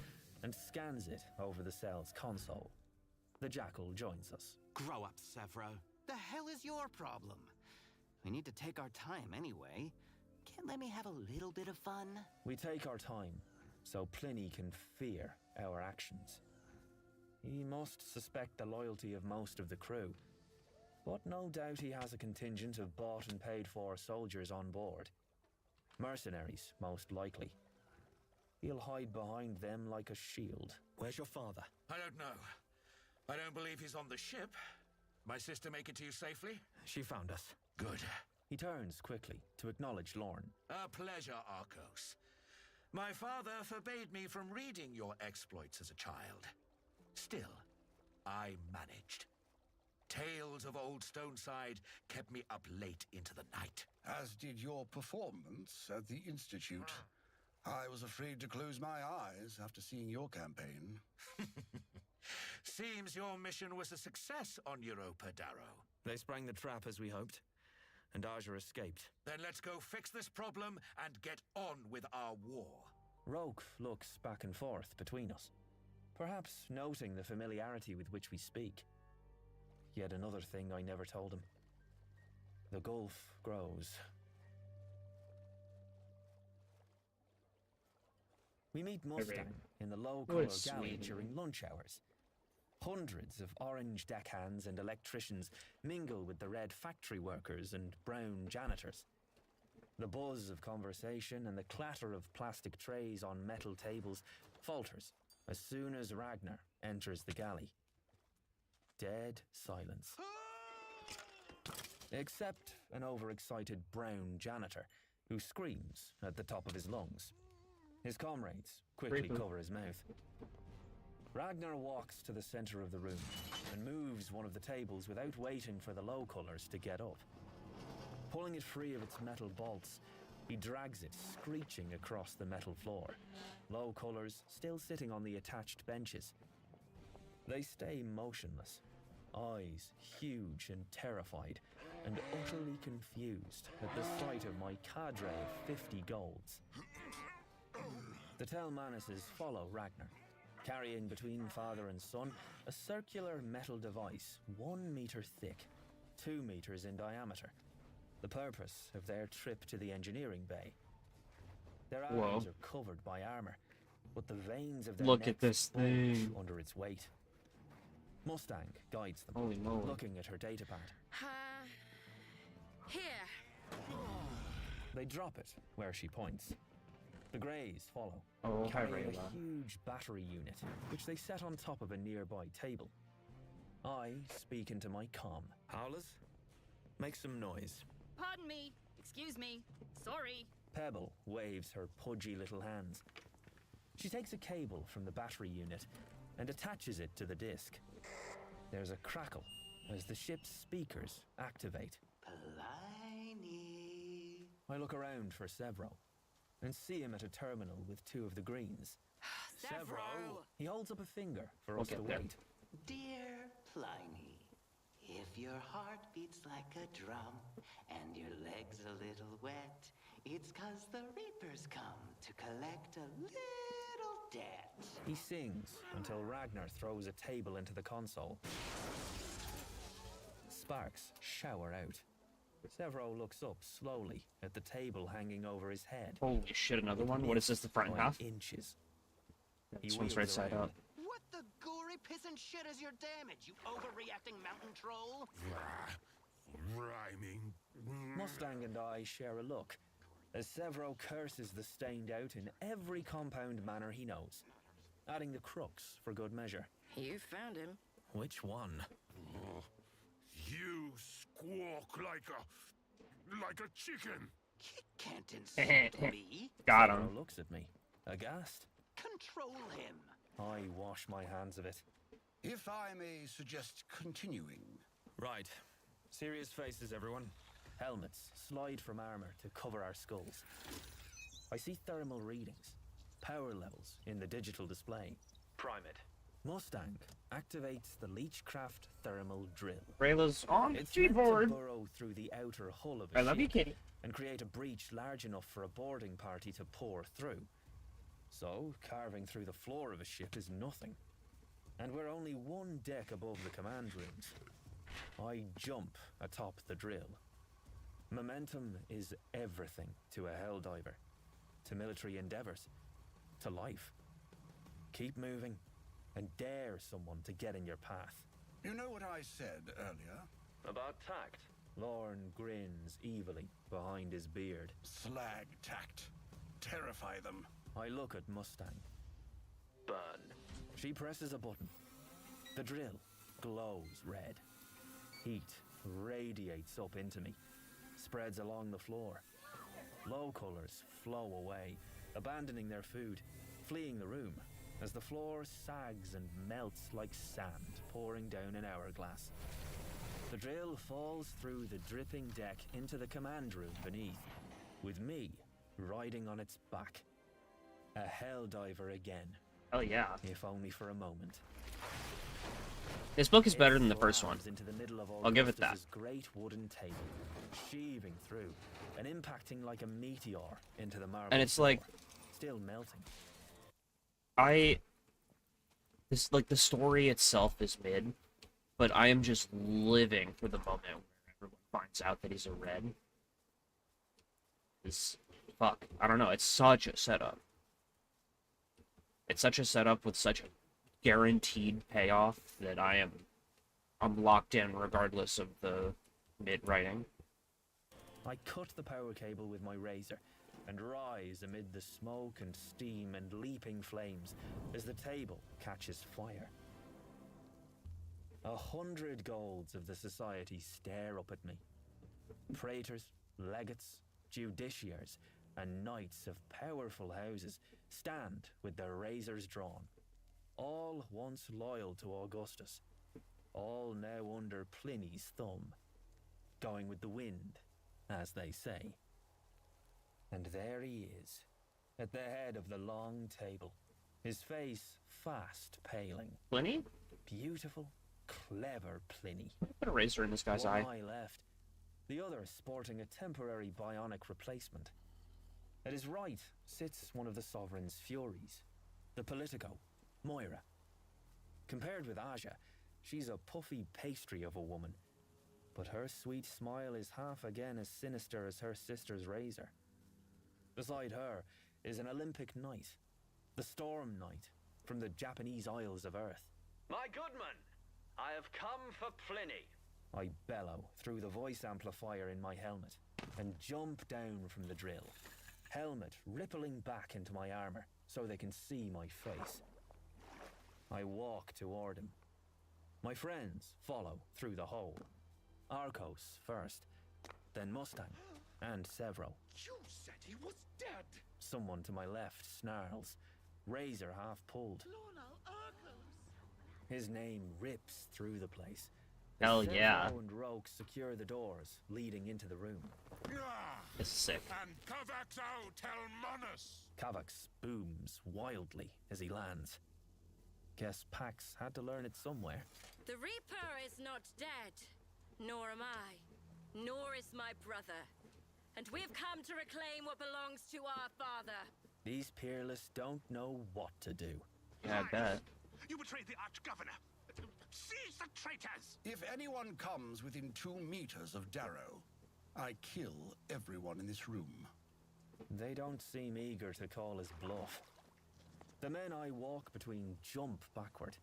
and scans it over the cell's console. The Jackal joins us. Grow up, Sevro. The hell is your problem? We need to take our time anyway. Can't let me have a little bit of fun? We take our time, so Pliny can fear our actions. He must suspect the loyalty of most of the crew, but no doubt he has a contingent of bought and paid for soldiers on board. Mercenaries, most likely. He'll hide behind them like a shield. Where's your father? I don't know. I don't believe he's on the ship. My sister make it to you safely? She found us. Good. He turns quickly to acknowledge Lorne. A pleasure, Arcos. My father forbade me from reading your exploits as a child. Still, I managed. Tales of Old Stoneside kept me up late into the night. As did your performance at the Institute. I was afraid to close my eyes after seeing your campaign. Seems your mission was a success on Europa, Darrow. They sprang the trap as we hoped, and Aja escaped. Then let's go fix this problem and get on with our war. Roke looks back and forth between us, perhaps noting the familiarity with which we speak. Yet another thing I never told him. The gulf grows. We meet Mustang in the low-color galley during lunch hours. Hundreds of orange deckhands and electricians mingle with the red factory workers and brown janitors. The buzz of conversation and the clatter of plastic trays on metal tables falters as soon as Ragnar enters the galley. Dead silence. Except an overexcited brown janitor who screams at the top of his lungs. His comrades quickly cover his mouth. Ragnar walks to the center of the room and moves one of the tables without waiting for the low colors to get up. Pulling it free of its metal bolts, he drags it screeching across the metal floor. Low colors still sitting on the attached benches. They stay motionless, eyes huge and terrified, and utterly confused at the sight of my cadre of 50 golds. The Telmanises follow Ragnar, carrying between father and son a circular metal device 1 meter thick, 2 meters in diameter. The purpose of their trip to the engineering bay. Their arms are covered by armor, but the veins of their necks bulge under its weight. Mustang guides them, Holy moly. looking at her datapad. Here. They drop it where she points. The Greys follow, Oh, hi, carrying Rayla. a huge battery unit, which they set on top of a nearby table. I speak into my comm. Howlers, make some noise. Pardon me. Excuse me. Sorry. Pebble waves her pudgy little hands. She takes a cable from the battery unit and attaches it to the disc. There's a crackle as the ship's speakers activate. Pliny. I look around for Sevro and see him at a terminal with 2 of the Greens. Sevro! He holds up a finger for us to wait. Dear Pliny, if your heart beats like a drum and your legs a little wet, it's 'cause the Reapers come to collect a little debt. He sings until Ragnar throws a table into the console. Sparks shower out. Sevro looks up slowly at the table hanging over his head. Holy shit, another one? What is this, the front By half? inches. This one's right wheels side around. up. What the gory piss and shit is your damage, you overreacting mountain troll? Rhyming. Mustang and I share a look as Sevro curses the stained out in every compound manner he knows, adding the crux for good measure. You found him. Which one? You squawk like a chicken. Can't insult me. Got Sevro him. looks at me, aghast. Control him. I wash my hands of it. If I may suggest continuing. Right. Serious faces, everyone. Helmets slide from armor to cover our skulls. I see thermal readings, power levels in the digital display. Prime it. Mustang activates the Leechcraft thermal drill. Rayla's on the It's meant to keyboard. burrow through the outer hull of I a love you, ship kitty. and create a breach large enough for a boarding party to pour through. So, carving through the floor of a ship is nothing. And we're only 1 deck above the command rooms. I jump atop the drill. Momentum is everything to a Helldiver, to military endeavors, to life. Keep moving and dare someone to get in your path. You know what I said earlier? About tact? Lorne grins evilly behind his beard. Slag tact. Terrify them. I look at Mustang. Burn. She presses a button. The drill glows red. heat radiates up into me, spreads along the floor. Low colors flow away, abandoning their food, fleeing the room, as the floor sags and melts like sand pouring down an hourglass. The drill falls through the dripping deck into the command room beneath, with me riding on its back. A helldiver again. Oh yeah. If only for a moment. This book is better than the first one. Into the middle of I'll give it that. Great wooden table, sheaving through and impacting like a meteor into the marble. And it's like, still melting. This, like, the story itself is mid, but I am just living for the moment where everyone finds out that he's a red. Fuck, I don't know, it's such a setup. It's such a setup with such a guaranteed payoff that I'm locked in regardless of the mid writing. I cut the power cable with my razor and rise amid the smoke and steam and leaping flames as the table catches fire. 100 golds of the society stare up at me. Praetors, legates, justiciars, and knights of powerful houses stand with their razors drawn, all once loyal to Augustus, all now under Pliny's thumb, going with the wind, as they say. And there he is, at the head of the long table, his face fast paling. Pliny? Beautiful, clever Pliny. Put a razor in this guy's eye. One eye left, the other sporting a temporary bionic replacement. At his right sits one of the sovereign's furies, the Politico, Moira. Compared with Aja, she's a puffy pastry of a woman, but her sweet smile is half again as sinister as her sister's razor. Beside her is an Olympic knight, the Storm Knight, from the Japanese Isles of Earth. My goodman, I have come for Pliny. I bellow through the voice amplifier in my helmet and jump down from the drill, helmet rippling back into my armor so they can see my face. I walk toward him. My friends follow through the hole. Arcos first, then Mustang, and Severo. You said he was dead. Someone to my left snarls, razor half pulled. His name rips through the place. Hell yeah. Severo and Roke secure the doors leading into the room. This is sick. And Cavaxo Telmonus! Cavax booms wildly as he lands. Guess Pax had to learn it somewhere. The Reaper is not dead, nor am I, nor is my brother. And we've come to reclaim what belongs to our father. These peerless don't know what to do. Yeah, I bet. You betrayed the Arch-Governor. Seize the traitors! If anyone comes within 2 meters of Darrow, I kill everyone in this room. They don't seem eager to call his bluff. The men I walk between jump backward.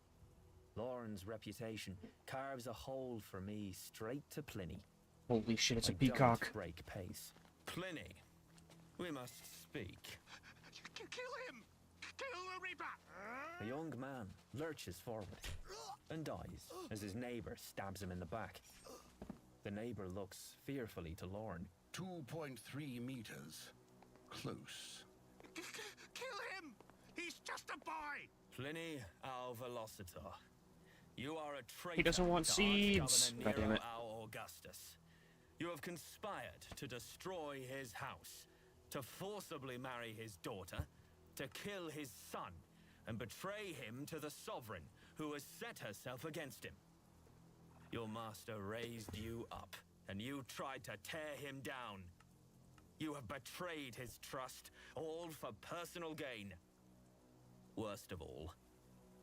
Lauren's reputation carves a hole for me straight to Pliny. Holy shit, it's a I peacock. don't break pace. Pliny, we must speak. Kill him! Kill the Reaper! A young man lurches forward and dies as his neighbor stabs him in the back. The neighbor looks fearfully to Lauren. 2.3 meters. Close. Kill him! He's just a boy! Pliny our Velocitor. You are a traitor. He doesn't want to seeds. Arch-Governor God damn Nero it. our Augustus. You have conspired to destroy his house, to forcibly marry his daughter, to kill his son, and betray him to the sovereign who has set herself against him. Your master raised you up, and you tried to tear him down. You have betrayed his trust, all for personal gain. Worst of all,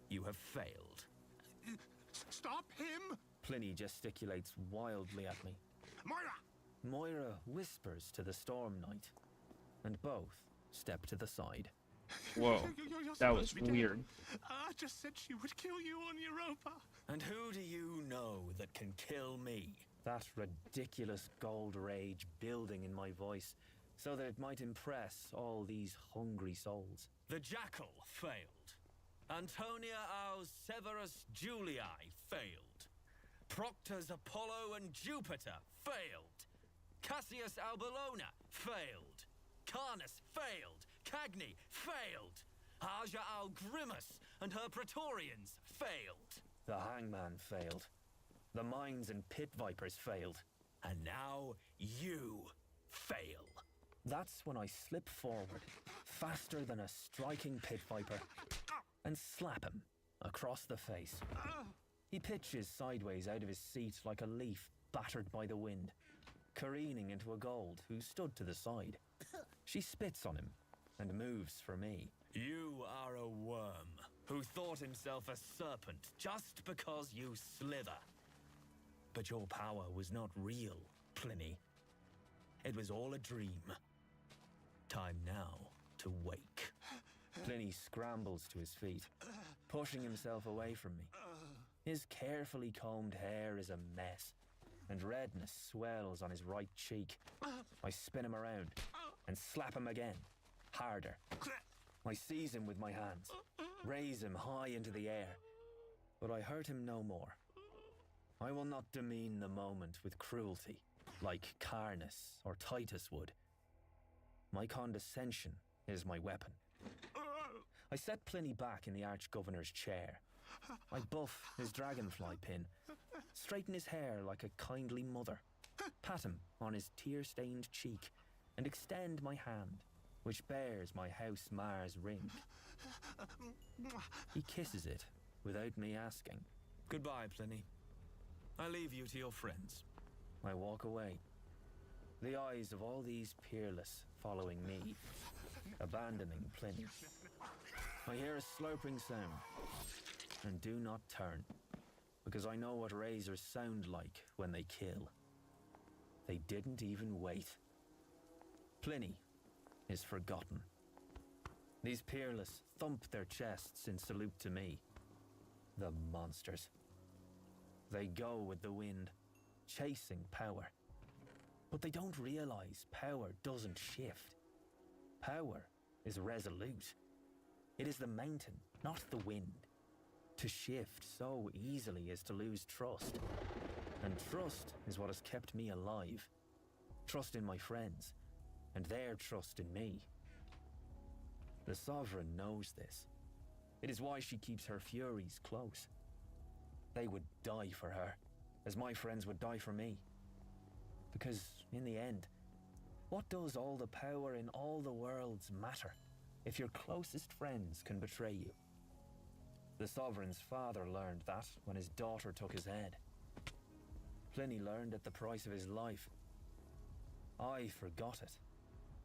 you have failed. Stop him! Pliny gesticulates wildly at me. Moira! Moira whispers to the Storm Knight, and both step to the side. Whoa, You're that was supposed to be dead. weird. I just said she would kill you on Europa. And who do you know that can kill me? That ridiculous gold rage building in my voice, so that it might impress all these hungry souls. The Jackal failed. Antonia our Severus Julii failed. Proctors Apollo and Jupiter failed. Cassius Albulona failed. Carnus failed. Cagni failed. Aja al Grimus and her Praetorians failed. The hangman failed. The mines and pit vipers failed. And now you fail. That's when I slip forward, faster than a striking pit viper, and slap him across the face. He pitches sideways out of his seat like a leaf battered by the wind, careening into a gold who stood to the side. She spits on him and moves for me. You are a worm who thought himself a serpent just because you slither. But your power was not real, Pliny. It was all a dream. Time now to wake. Pliny scrambles to his feet, pushing himself away from me. His carefully combed hair is a mess, and redness swells on his right cheek. I spin him around and slap him again, harder. I seize him with my hands, raise him high into the air, but I hurt him no more. I will not demean the moment with cruelty, like Carnus or Titus would. My condescension is my weapon. I set Pliny back in the Arch-Governor's chair. I buff his dragonfly pin, straighten his hair like a kindly mother, pat him on his tear-stained cheek, and extend my hand, which bears my House Mars ring. He kisses it without me asking. Goodbye, Pliny. I leave you to your friends. I walk away, the eyes of all these peerless following me, abandoning Pliny. I hear a slurping sound, and do not turn, because I know what razors sound like when they kill. They didn't even wait. Pliny is forgotten. These peerless thump their chests in salute to me. The monsters. They go with the wind, chasing power. But they don't realize power doesn't shift. Power is resolute. It is the mountain, not the wind. To shift so easily is to lose trust. And trust is what has kept me alive. Trust in my friends, and their trust in me. The Sovereign knows this. It is why she keeps her Furies close. They would die for her, as my friends would die for me. Because, in the end, what does all the power in all the worlds matter if your closest friends can betray you? The Sovereign's father learned that when his daughter took his head. Pliny learned at the price of his life. I forgot it,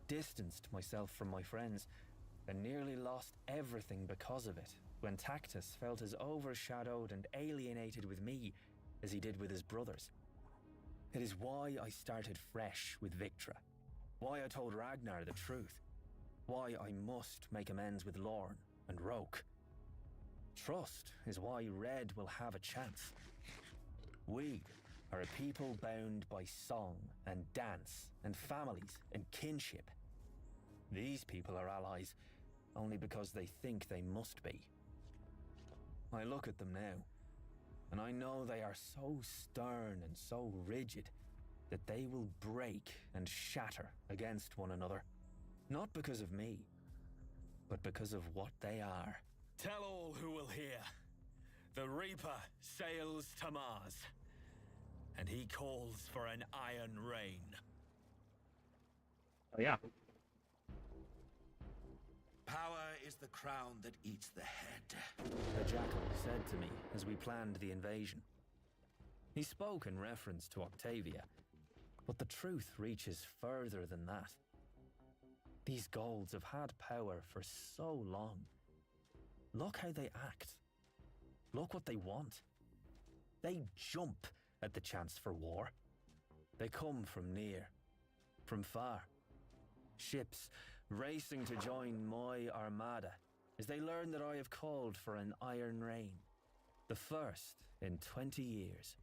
distanced myself from my friends, and nearly lost everything because of it when Tactus felt as overshadowed and alienated with me as he did with his brothers. It is why I started fresh with Victra, why I told Ragnar the truth, why I must make amends with Lorn and Roke. Trust is why Red will have a chance. We are a people bound by song and dance and families and kinship. These people are allies only because they think they must be. I look at them now, and I know they are so stern and so rigid that they will break and shatter against one another, not because of me, but because of what they are. Tell all who will hear. The Reaper sails to Mars, and he calls for an iron rain. Oh yeah. Power is the crown that eats the head. The Jackal said to me as we planned the invasion. He spoke in reference to Octavia, but the truth reaches further than that. These Golds have had power for so long. Look how they act. Look what they want. They jump at the chance for war. They come from near, from far. Ships racing to join my armada as they learn that I have called for an iron rain, the first in 20 years.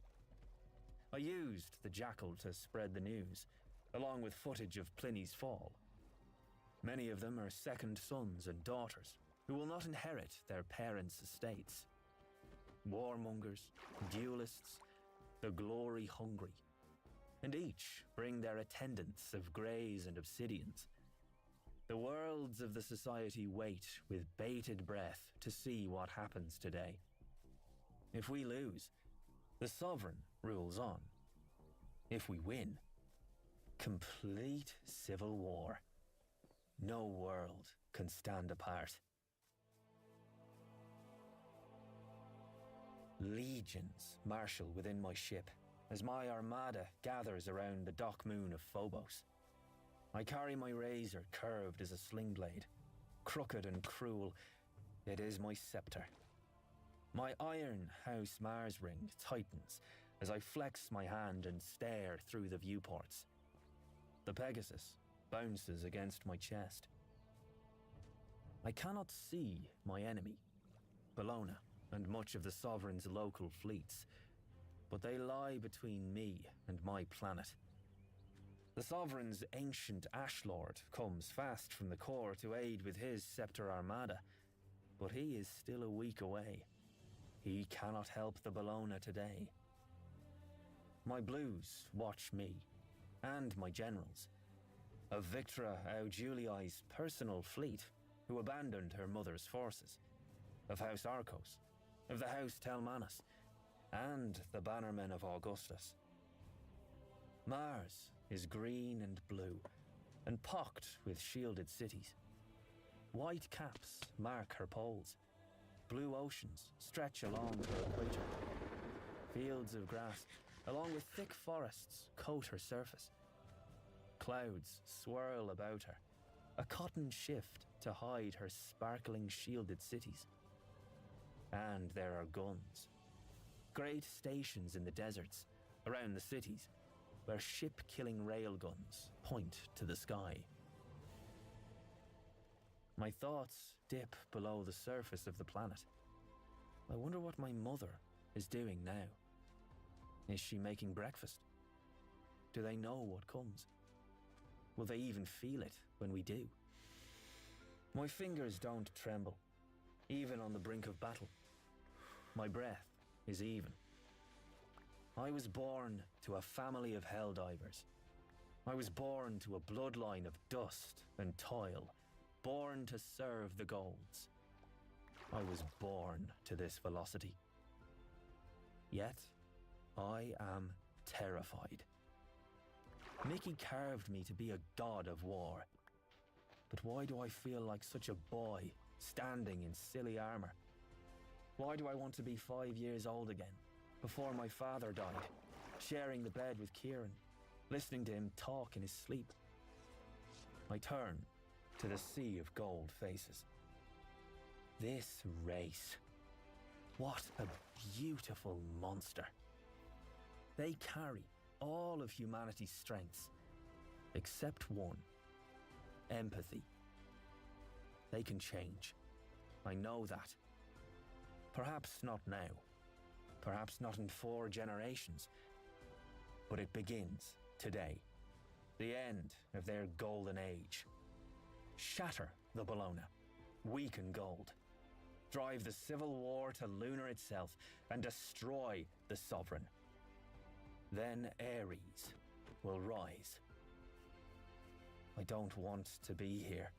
I used the Jackal to spread the news, along with footage of Pliny's fall. Many of them are second sons and daughters who will not inherit their parents' estates. Warmongers, duelists, the glory-hungry, and each bring their attendants of greys and obsidians. The worlds of the society wait with bated breath to see what happens today. If we lose, the sovereign rules on. If we win, complete civil war. No world can stand apart. Legions marshal within my ship as my armada gathers around the dock moon of Phobos. I carry my razor curved as a sling blade. Crooked and cruel, it is my scepter. My iron house Mars ring tightens as I flex my hand and stare through the viewports. The Pegasus bounces against my chest. I cannot see my enemy, Bellona, and much of the Sovereign's local fleets, but they lie between me and my planet. The Sovereign's ancient Ash Lord comes fast from the core to aid with his Scepter Armada, but he is still a week away. He cannot help the Bellona today. My Blues watch me, and my generals. Of Victra Audulai's personal fleet, who abandoned her mother's forces. Of House Arcos, of the House Telmanus, and the bannermen of Augustus. Mars is green and blue, and pocked with shielded cities. White caps mark her poles. Blue oceans stretch along her equator. Fields of grass, along with thick forests, coat her surface. Clouds swirl about her, a cotton shift to hide her sparkling shielded cities. And there are guns. Great stations in the deserts, around the cities, where ship-killing railguns point to the sky. My thoughts dip below the surface of the planet. I wonder what my mother is doing now. Is she making breakfast? Do they know what comes? Will they even feel it when we do? My fingers don't tremble, even on the brink of battle. My breath is even. I was born to a family of helldivers. I was born to a bloodline of dust and toil, born to serve the golds. I was born to this velocity. Yet, I am terrified. Mickey carved me to be a god of war. But why do I feel like such a boy, standing in silly armor? Why do I want to be 5 years old again, before my father died, sharing the bed with Kieran, listening to him talk in his sleep? I turn to the sea of gold faces. This race. What a beautiful monster. They carry all of humanity's strengths, except one: empathy. They can change. I know that. Perhaps not now. Perhaps not in 4 generations. But it begins today. The end of their golden age. Shatter the Bellona. Weaken gold. Drive the civil war to Lunar itself and destroy the Sovereign. Then Ares will rise. I don't want to be here.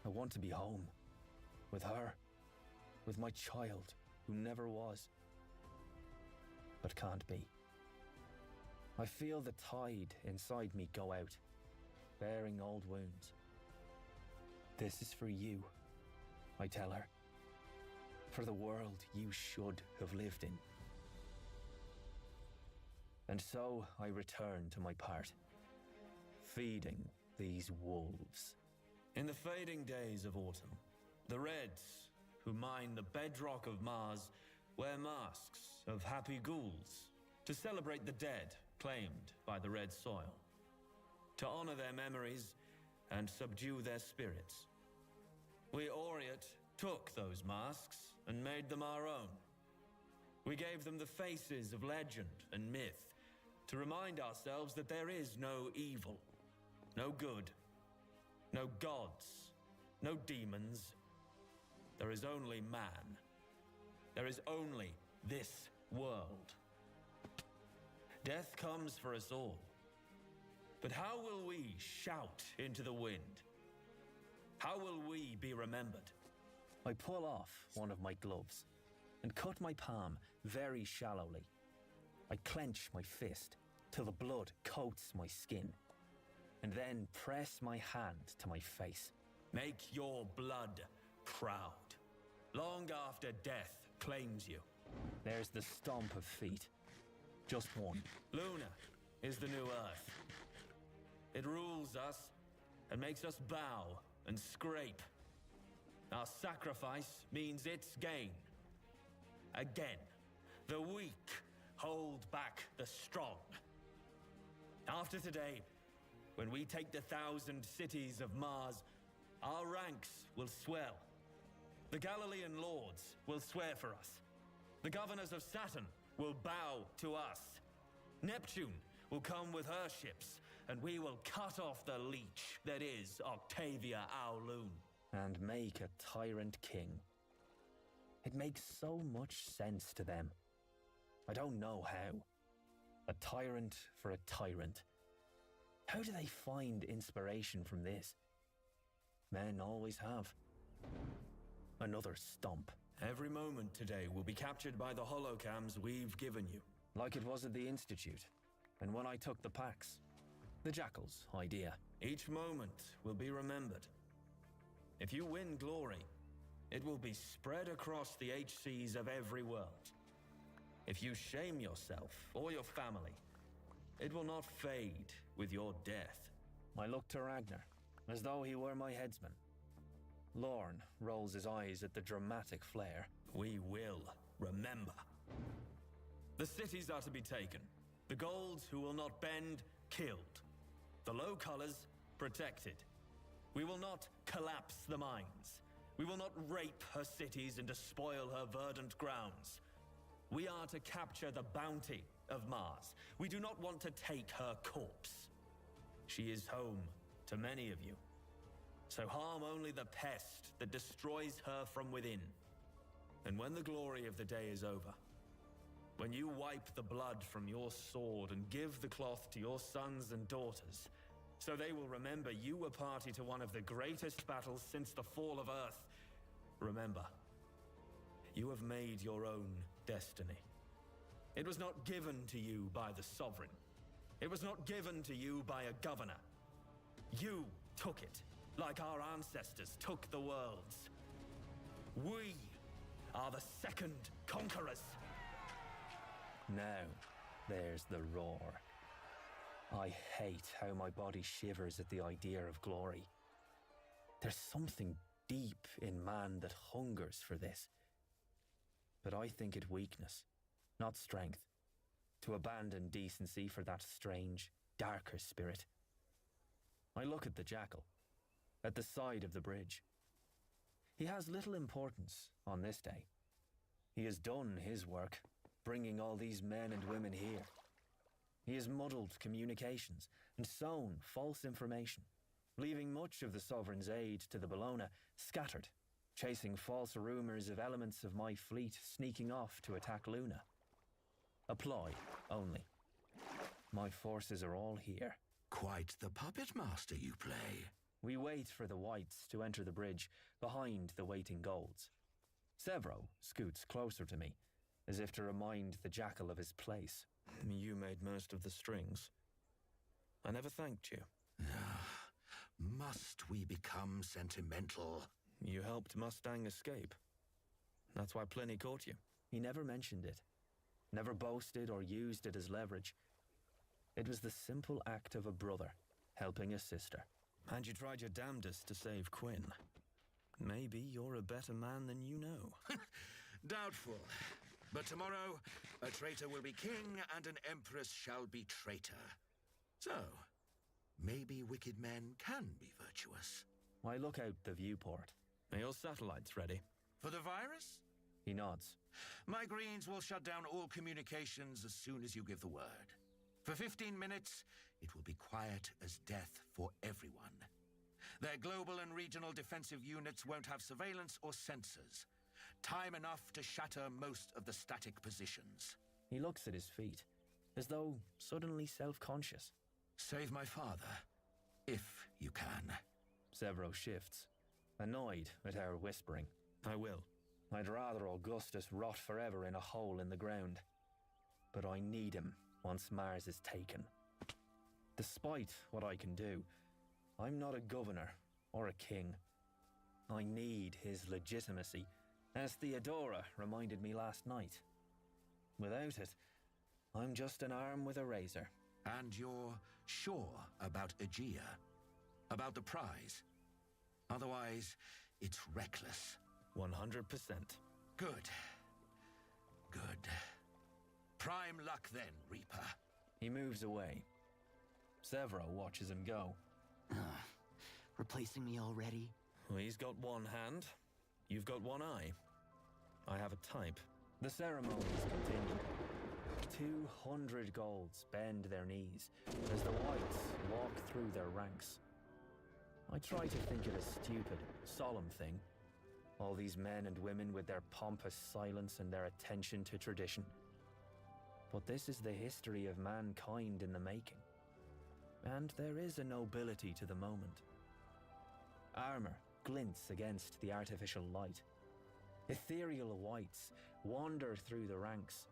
I want to be home. With her. With my child, who never was. But can't be. I feel the tide inside me go out, bearing old wounds. This is for you, I tell her. For the world you should have lived in. And so I return to my part, feeding these wolves. In the fading days of autumn, the Reds, who mine the bedrock of Mars, wear masks of happy ghouls to celebrate the dead claimed by the red soil, to honor their memories and subdue their spirits. We Aureate took those masks and made them our own. We gave them the faces of legend and myth to remind ourselves that there is no evil, no good, no gods, no demons. There is only man. There is only this world. Death comes for us all. But how will we shout into the wind? How will we be remembered? I pull off one of my gloves and cut my palm very shallowly. I clench my fist till the blood coats my skin, and then press my hand to my face. Make your blood proud, long after death claims you. There's the stomp of feet. Just one. Luna is the new Earth. It rules us and makes us bow and scrape. Our sacrifice means its gain. Again, the weak hold back the strong. After today, when we take the 1,000 cities of Mars, our ranks will swell. The Galilean lords will swear for us. The governors of Saturn will bow to us. Neptune will come with her ships, and we will cut off the leech that is Octavia Aulun. And make a tyrant king. It makes so much sense to them. I don't know how. A tyrant for a tyrant. How do they find inspiration from this? Men always have. Another stomp. Every moment today will be captured by the holocams we've given you. Like it was at the Institute, and when I took the packs. The Jackal's idea. Each moment will be remembered. If you win glory, it will be spread across the HCs of every world. If you shame yourself or your family, it will not fade with your death. I look to Ragnar, as though he were my headsman. Lorne rolls his eyes at the dramatic flair. We will remember. The cities are to be taken. The golds who will not bend, killed. The low colors, protected. We will not collapse the mines. We will not rape her cities and despoil her verdant grounds. We are to capture the bounty of Mars. We do not want to take her corpse. She is home to many of you. So harm only the pest that destroys her from within. And when the glory of the day is over, when you wipe the blood from your sword and give the cloth to your sons and daughters, so they will remember you were party to one of the greatest battles since the fall of Earth, remember, you have made your own destiny. It was not given to you by the sovereign. It was not given to you by a governor. You took it, like our ancestors took the worlds. We are the second conquerors. Now, there's the roar. I hate how my body shivers at the idea of glory. There's something deep in man that hungers for this. But I think it weakness, not strength, to abandon decency for that strange, darker spirit. I look at the Jackal, at the side of the bridge. He has little importance on this day. He has done his work, bringing all these men and women here. He has muddled communications and sown false information, leaving much of the Sovereign's aid to the Bellona scattered, chasing false rumors of elements of my fleet sneaking off to attack Luna. A ploy only. My forces are all here. Quite the puppet master you play. We wait for the Whites to enter the bridge behind the waiting Golds. Severo scoots closer to me, as if to remind the Jackal of his place. You made most of the strings. I never thanked you. Must we become sentimental? You helped Mustang escape. That's why Pliny caught you. He never mentioned it. Never boasted or used it as leverage. It was the simple act of a brother helping a sister. And you tried your damnedest to save Quinn. Maybe you're a better man than you know. Doubtful. But tomorrow, a traitor will be king and an empress shall be traitor. So, maybe wicked men can be virtuous. I look out the viewport. Are your satellites ready? For the virus? He nods. My Greens will shut down all communications as soon as you give the word. For 15 minutes, it will be quiet as death for everyone. Their global and regional defensive units won't have surveillance or sensors. Time enough to shatter most of the static positions. He looks at his feet, as though suddenly self-conscious. Save my father, if you can. Severo shifts, annoyed at our whispering. I will. I'd rather Augustus rot forever in a hole in the ground. But I need him once Mars is taken. Despite what I can do, I'm not a governor or a king. I need his legitimacy, as Theodora reminded me last night. Without it, I'm just an arm with a razor. And you're sure about Aegea? About the prize? Otherwise, it's reckless. 100%. Good. Good. Prime luck then, Reaper. He moves away. Severo watches him go. Replacing me already? Well, he's got one hand. You've got one eye. I have a type. The ceremonies continue. 200 golds bend their knees as the whites walk through their ranks. I try to think it a stupid, solemn thing. All these men and women with their pompous silence and their attention to tradition. But this is the history of mankind in the making. And there is a nobility to the moment. Armor glints against the artificial light. Ethereal whites wander through the ranks.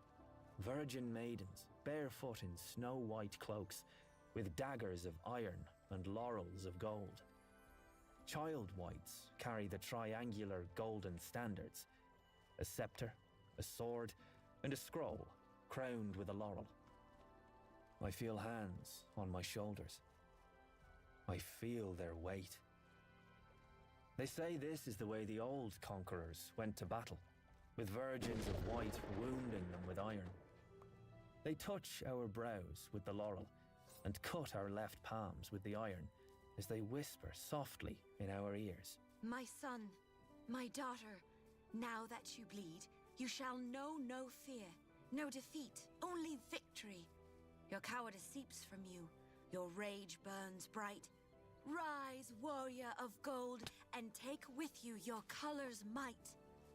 Virgin maidens, barefoot in snow-white cloaks, with daggers of iron and laurels of gold. Child whites carry the triangular golden standards, a scepter, a sword, and a scroll crowned with a laurel. I feel hands on my shoulders. I feel their weight. They say this is the way the old conquerors went to battle, with virgins of white wounding them with iron. They touch our brows with the laurel and cut our left palms with the iron as they whisper softly in our ears. My son, my daughter, now that you bleed, you shall know no fear, no defeat, only victory. Your cowardice seeps from you, your rage burns bright. Rise, warrior of gold, and take with you your color's might.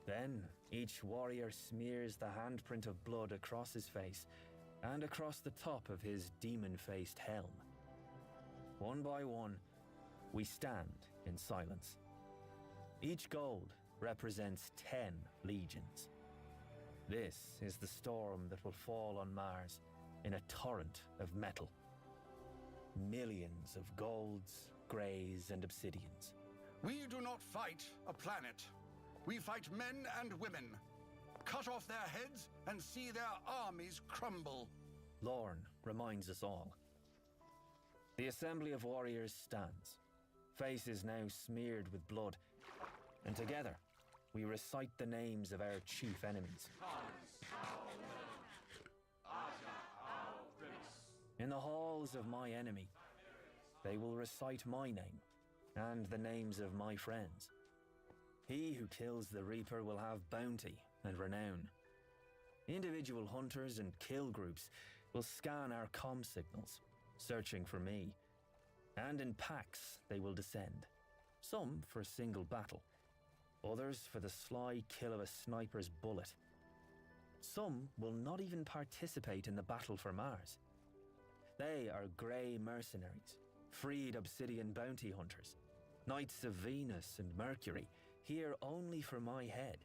Then each warrior smears the handprint of blood across his face and across the top of his demon-faced helm. One by one, we stand in silence. Each gold represents 10 legions. This is the storm that will fall on Mars in a torrent of metal. Millions of golds, greys, and obsidians. We do not fight a planet. We fight men and women. Cut off their heads and see their armies crumble. Lorn reminds us all. The assembly of warriors stands, faces now smeared with blood, and together we recite the names of our chief enemies. In the halls of my enemy, they will recite my name and the names of my friends. He who kills the Reaper will have bounty and renown. Individual hunters and kill groups will scan our comm signals, searching for me. And in packs they will descend, some for a single battle, others for the sly kill of a sniper's bullet. Some will not even participate in the battle for Mars. They are grey mercenaries, freed obsidian bounty hunters, knights of Venus and Mercury, here only for my head,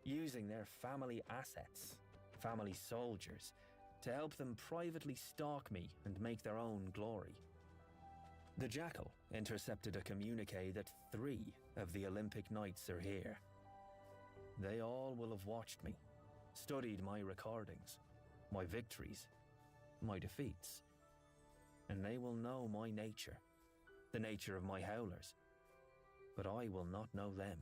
using their family assets, family soldiers, to help them privately stalk me and make their own glory. The Jackal intercepted a communique that 3 of the Olympic Knights are here. They all will have watched me, studied my recordings, my victories, my defeats, and they will know my nature, the nature of my howlers, but I will not know them.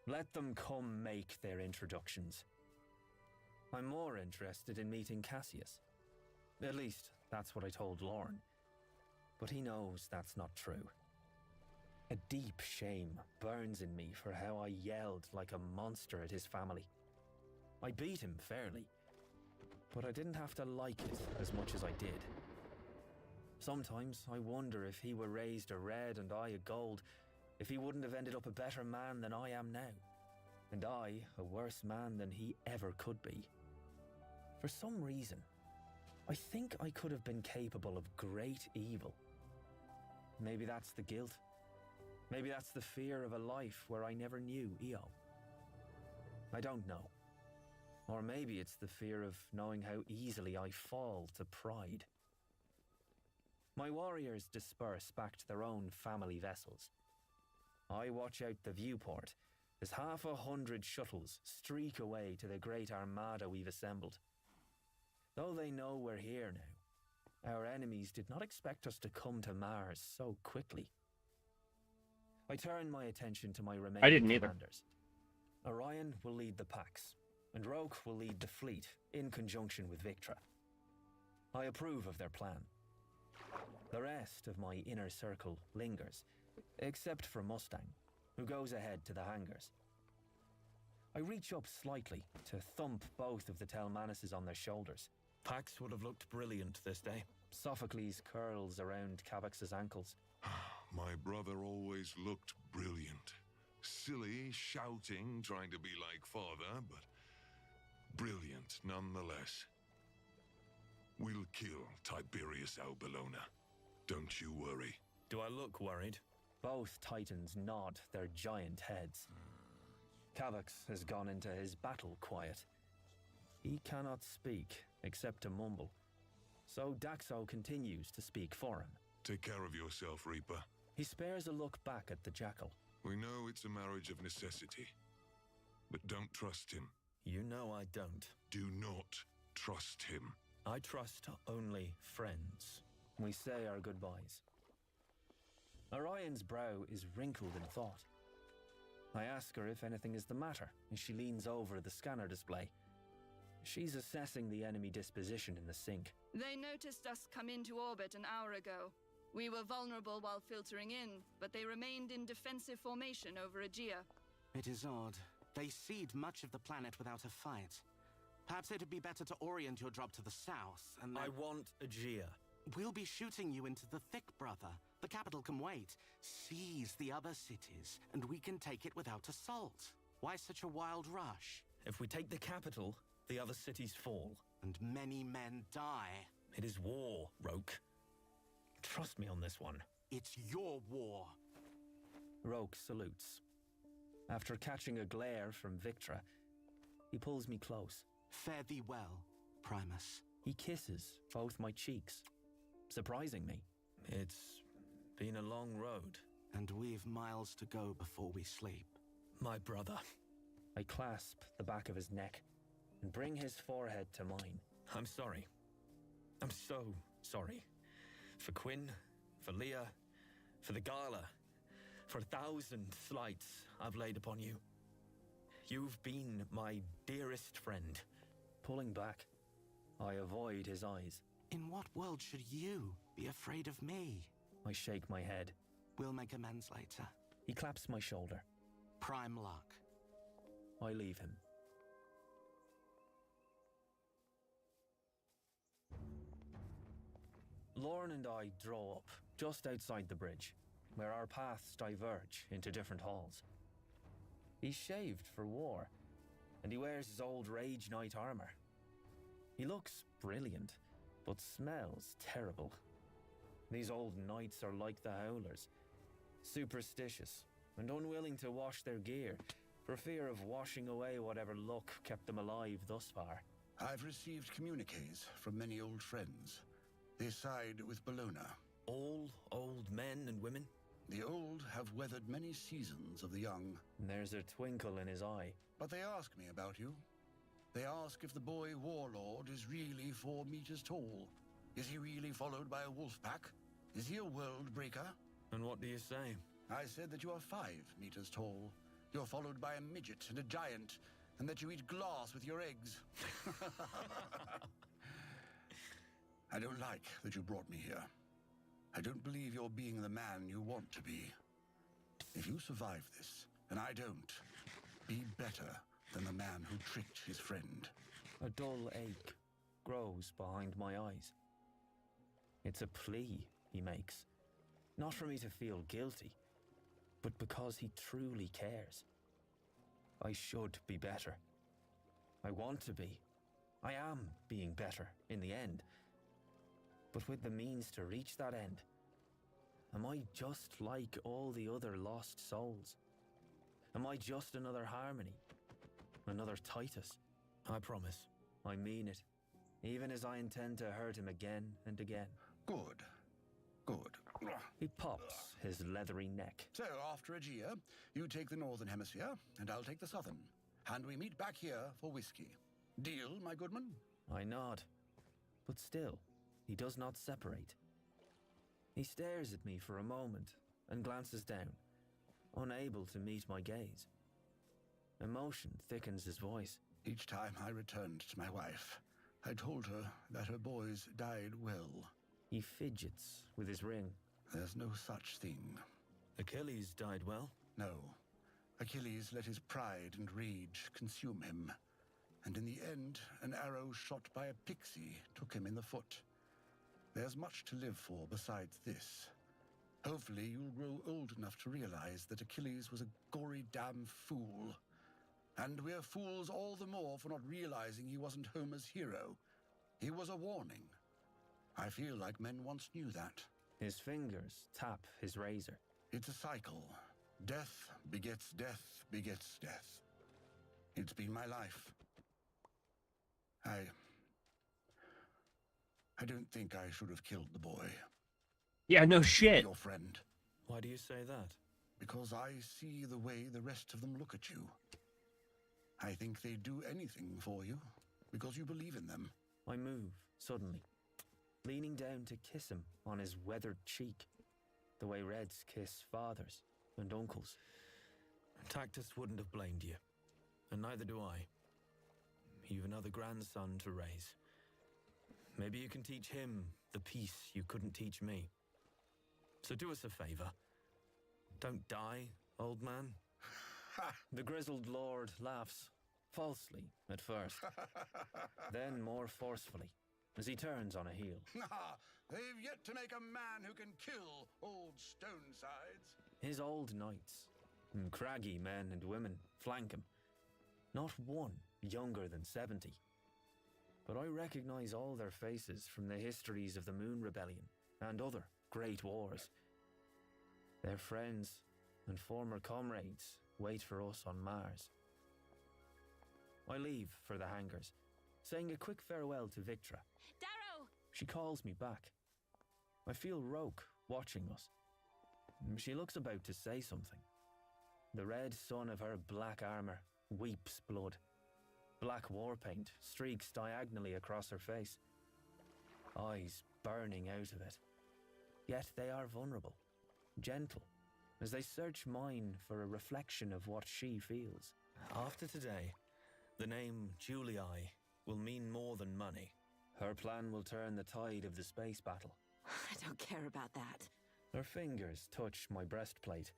Let them come make their introductions. I'm more interested in meeting Cassius. At least, that's what I told Lorn. But he knows that's not true. A deep shame burns in me for how I yelled like a monster at his family. I beat him fairly, but I didn't have to like it as much as I did. Sometimes I wonder if he were raised a red and I a gold, if he wouldn't have ended up a better man than I am now, and I a worse man than he ever could be. For some reason, I think I could have been capable of great evil. Maybe that's the guilt. Maybe that's the fear of a life where I never knew Io. I don't know. Or maybe it's the fear of knowing how easily I fall to pride. My warriors disperse back to their own family vessels. I watch out the viewport as 100 shuttles streak away to the great armada we've assembled. Though they know we're here now, our enemies did not expect us to come to Mars so quickly. I turn my attention to my remaining I didn't either. commanders. Orion will lead the packs, and Roke will lead the fleet in conjunction with Victra. I approve of their plan. The rest of my inner circle lingers, except for Mustang, who goes ahead to the hangars. I reach up slightly to thump both of the Telmanises on their shoulders. Pax would have looked brilliant this day. Sophocles curls around Cavax's ankles. My brother always looked brilliant. Silly, shouting, trying to be like father, but brilliant nonetheless. We'll kill Tiberius Albellona. Don't you worry. Do I look worried? Both titans nod their giant heads. Cavax has gone into his battle quiet. He cannot speak except to mumble, so Daxo continues to speak for him. Take care of yourself, Reaper. He spares a look back at the Jackal. We know it's a marriage of necessity, but don't trust him. You know I don't. Do not trust him. I trust only friends. We say our goodbyes. Orion's brow is wrinkled in thought. I ask her if anything is the matter as she leans over the scanner display. She's assessing the enemy disposition in the sink. They noticed us come into orbit an hour ago. We were vulnerable while filtering in, but they remained in defensive formation over Aegea. It is odd. They cede much of the planet without a fight. Perhaps it'd be better to orient your drop to the south, and then... I want Aegea. We'll be shooting you into the thick, brother. The capital can wait. Seize the other cities, and we can take it without assault. Why such a wild rush? If we take the capital, the other cities fall. And many men die. It is war, Roke. Trust me on this one. It's your war. Roke salutes. After catching a glare from Victra, he pulls me close. Fare thee well, Primus. He kisses both my cheeks, surprising me. It's been a long road. And we've miles to go before we sleep. My brother. I clasp the back of his neck and bring his forehead to mine. I'm sorry. I'm so sorry. For Quinn, for Leah, for the Gala, for 1,000 slights I've laid upon you. You've been my dearest friend. Pulling back, I avoid his eyes. In what world should you be afraid of me? I shake my head. We'll make amends later. He claps my shoulder. Prime luck. I leave him. Lorne and I draw up just outside the bridge, where our paths diverge into different halls. He's shaved for war, and he wears his old Rage Knight armor. He looks brilliant, but smells terrible. These old knights are like the Howlers, superstitious and unwilling to wash their gear for fear of washing away whatever luck kept them alive thus far. I've received communiques from many old friends. They side with Bellona. All old men and women? The old have weathered many seasons of the young. There's a twinkle in his eye. But they ask me about you. They ask if the boy warlord is really 4 meters tall. Is he really followed by a wolf pack? Is he a world breaker? And what do you say? I said that you are 5 meters tall. You're followed by a midget and a giant, and that you eat glass with your eggs. I don't like that you brought me here. I don't believe you're being the man you want to be. If you survive this, and I don't, be better than the man who tricked his friend. A dull ache grows behind my eyes. It's a plea he makes. Not for me to feel guilty, but because he truly cares. I should be better. I want to be. I am being better in the end, but with the means to reach that end. Am I just like all the other lost souls? Am I just another Harmony? Another Titus? I promise. I mean it, even as I intend to hurt him again and again. Good. Good. He pops his leathery neck. So, after Aegea, you take the northern hemisphere, and I'll take the southern. And we meet back here for whiskey. Deal, my goodman? I nod, but still, he does not separate. He stares at me for a moment and glances down, unable to meet my gaze. Emotion thickens his voice. Each time I returned to my wife, I told her that her boys died well. He fidgets with his ring. There's no such thing. Achilles died well? No. Achilles let his pride and rage consume him. And in the end, an arrow shot by a pixie took him in the foot. There's much to live for besides this. Hopefully you'll grow old enough to realize that Achilles was a gory damn fool. And we're fools all the more for not realizing he wasn't Homer's hero. He was a warning. I feel like men once knew that. His fingers tap his razor. It's a cycle. Death begets death begets death. It's been my life. I don't think I should have killed the boy. Yeah, no shit. Your friend. Why do you say that? Because I see the way the rest of them look at you. I think they'd do anything for you, because you believe in them. I move, suddenly, leaning down to kiss him on his weathered cheek, the way Reds kiss fathers and uncles. Tactus wouldn't have blamed you, and neither do I. You've another grandson to raise. Maybe you can teach him the peace you couldn't teach me. So do us a favor. Don't die, old man. The grizzled lord laughs, falsely at first, then more forcefully, as he turns on a heel. They've yet to make a man who can kill old Stonesides. His old knights, and craggy men and women, flank him. Not one younger than 70. But I recognize all their faces from the histories of the Moon Rebellion and other great wars. Their friends and former comrades wait for us on Mars. I leave for the hangars, saying a quick farewell to Victra. Darrow! She calls me back. I feel Roke watching us. She looks about to say something. The red sun of her black armor weeps blood. Black war paint streaks diagonally across her face. Eyes burning out of it. Yet they are vulnerable, gentle, as they search mine for a reflection of what she feels. After today, the name Julii will mean more than money. Her plan will turn the tide of the space battle. I don't care about that. Her fingers touch my breastplate,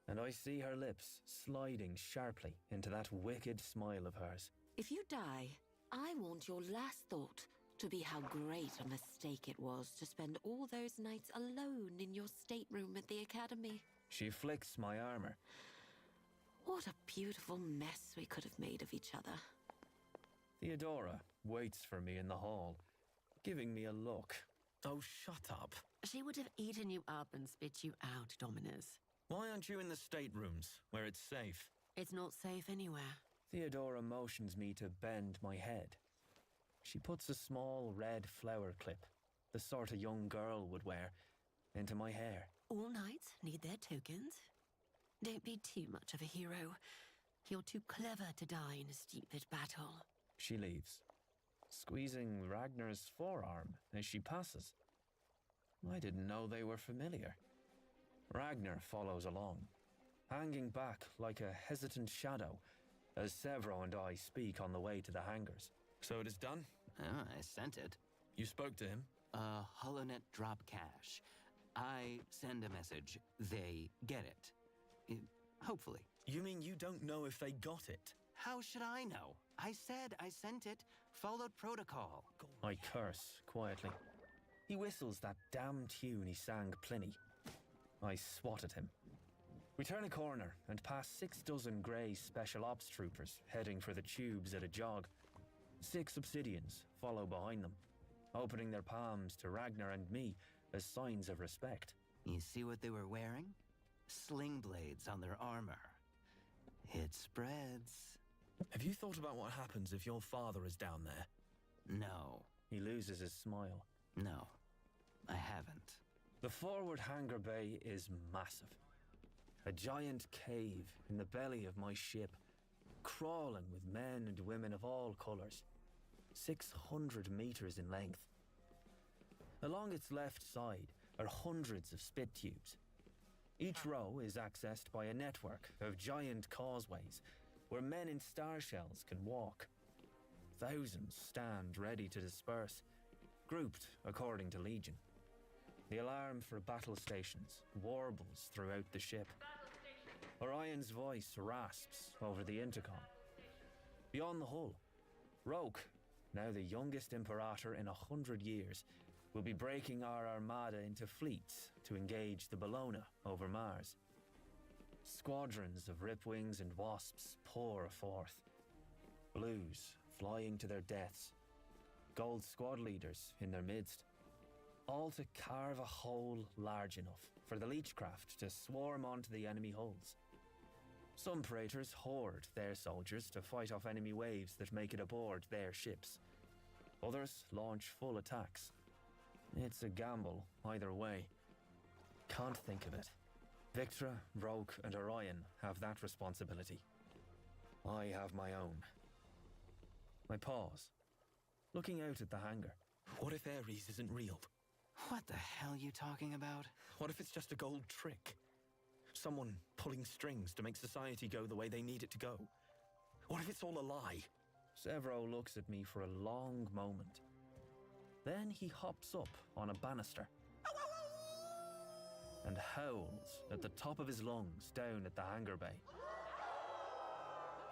and I see her lips sliding sharply into that wicked smile of hers. If you die, I want your last thought to be how great a mistake it was to spend all those nights alone in your stateroom at the Academy. She flicks my armor. What a beautiful mess we could have made of each other. Theodora waits for me in the hall, giving me a look. Oh, shut up. She would have eaten you up and spit you out, Dominus. Why aren't you in the staterooms, where it's safe? It's not safe anywhere. Theodora motions me to bend my head. She puts a small red flower clip, the sort a young girl would wear, into my hair. All knights need their tokens. Don't be too much of a hero. You're too clever to die in a stupid battle. She leaves, squeezing Ragnar's forearm as she passes. I didn't know they were familiar. Ragnar follows along, hanging back like a hesitant shadow, as Sevro and I speak on the way to the hangars. So it is done? Ah, I sent it. You spoke to him? HoloNet drop cash. I send a message. They get it. Hopefully. You mean you don't know if they got it? How should I know? I said I sent it. Followed protocol. I curse quietly. He whistles that damn tune he sang Pliny. I swat at him. We turn a corner and pass 6 dozen grey special ops troopers heading for the tubes at a jog. 6 obsidians follow behind them. opening their palms to Ragnar and me as signs of respect. You see what they were wearing? Sling blades on their armor. It spreads. Have you thought about what happens if your father is down there? No. He loses his smile. No, I haven't. The forward hangar bay is massive. A giant cave in the belly of my ship, crawling with men and women of all colours, 600 meters in length. Along its left side are hundreds of spit tubes. Each row is accessed by a network of giant causeways where men in star shells can walk. Thousands stand ready to disperse, grouped according to Legion. The alarm for battle stations warbles throughout the ship. Orion's voice rasps over the intercom. Beyond the hull, Roke, now the youngest Imperator in 100 years, will be breaking our armada into fleets to engage the Bellona over Mars. Squadrons of Ripwings and Wasps pour forth. Blues flying to their deaths. Gold squad leaders in their midst. All to carve a hole large enough for the Leechcraft to swarm onto the enemy hulls. Some Praetors hoard their soldiers to fight off enemy waves that make it aboard their ships. Others launch full attacks. It's a gamble either way. Can't think of it. Victra, Roke, and Orion have that responsibility. I have my own. I pause, looking out at the hangar. What if Ares isn't real? What the hell are you talking about? What if it's just a gold trick? Someone pulling strings to make society go the way they need it to go? What if it's all a lie? Severo looks at me for a long moment. Then he hops up on a banister and howls at the top of his lungs down at the hangar bay.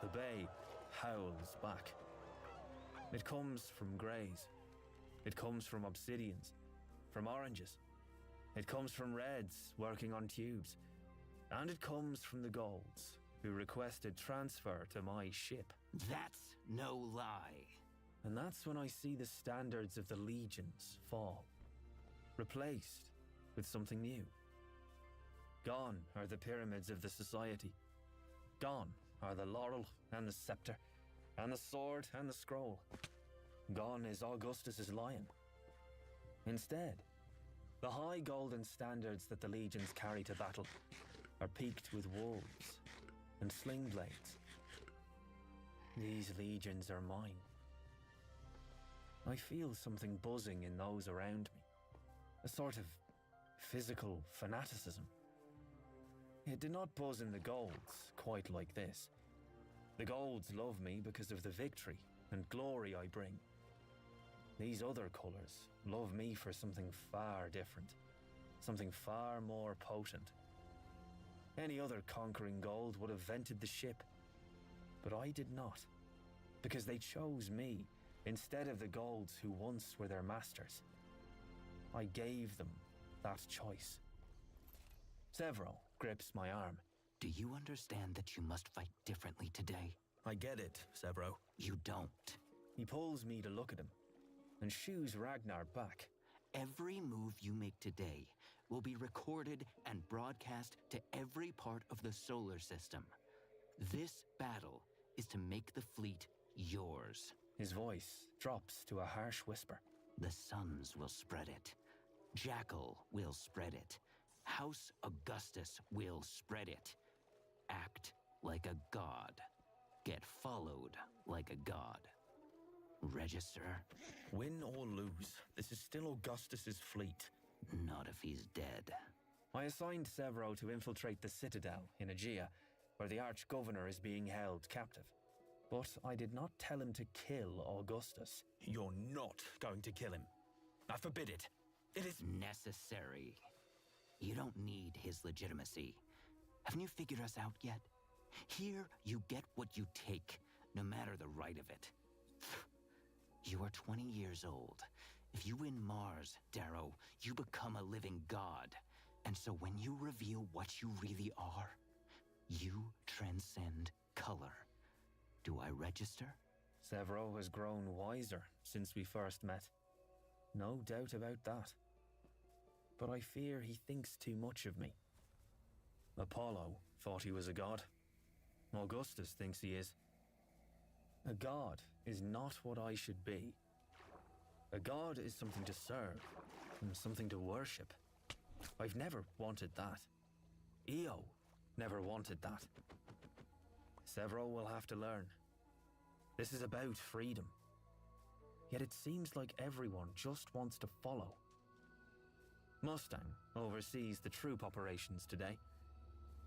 The bay howls back. It comes from greys. It comes from obsidians, from oranges. It comes from reds working on tubes. And it comes from the golds who requested transfer to my ship. That's no lie. And that's when I see the standards of the legions fall, replaced with something new. Gone are the pyramids of the society. Gone are the laurel and the scepter, and the sword and the scroll. Gone is Augustus's lion. Instead, the high golden standards that the legions carry to battle are peaked with wolves and sling blades. These legions are mine. I feel something buzzing in those around me, a sort of physical fanaticism. It did not buzz in the Golds quite like this. The Golds love me because of the victory and glory I bring. These other colours love me for something far different, something far more potent. Any other conquering Gold would have vented the ship, but I did not, because they chose me instead of the Golds who once were their masters. I gave them that choice. Severo grips my arm. Do you understand that you must fight differently today? I get it, Severo. You don't. He pulls me to look at him and shoos Ragnar back. Every move you make today will be recorded and broadcast to every part of the solar system. This battle is to make the fleet yours. His voice drops to a harsh whisper. The Suns will spread it. Jackal will spread it. House Augustus will spread it. Act like a god. Get followed like a god. Register. Win or lose, this is still Augustus's fleet. Not if he's dead. I assigned Severo to infiltrate the Citadel in Aegea, where the Arch-Governor is being held captive. But I did not tell him to kill Augustus. You're not going to kill him. I forbid it. It is necessary. You don't need his legitimacy. Haven't you figured us out yet? Here, you get what you take, no matter the right of it. You are 20 years old. If you win Mars, Darrow, you become a living god. And so when you reveal what you really are, you transcend color. Do I register? Severo has grown wiser since we first met. no doubt about that. But I fear he thinks too much of me. Apollo thought he was a god. Augustus thinks he is. A god is not what I should be. A god is something to serve, and something to worship. I've never wanted that. Io never wanted that. Severo will have to learn. This is about freedom. Yet it seems like everyone just wants to follow. Mustang oversees the troop operations today.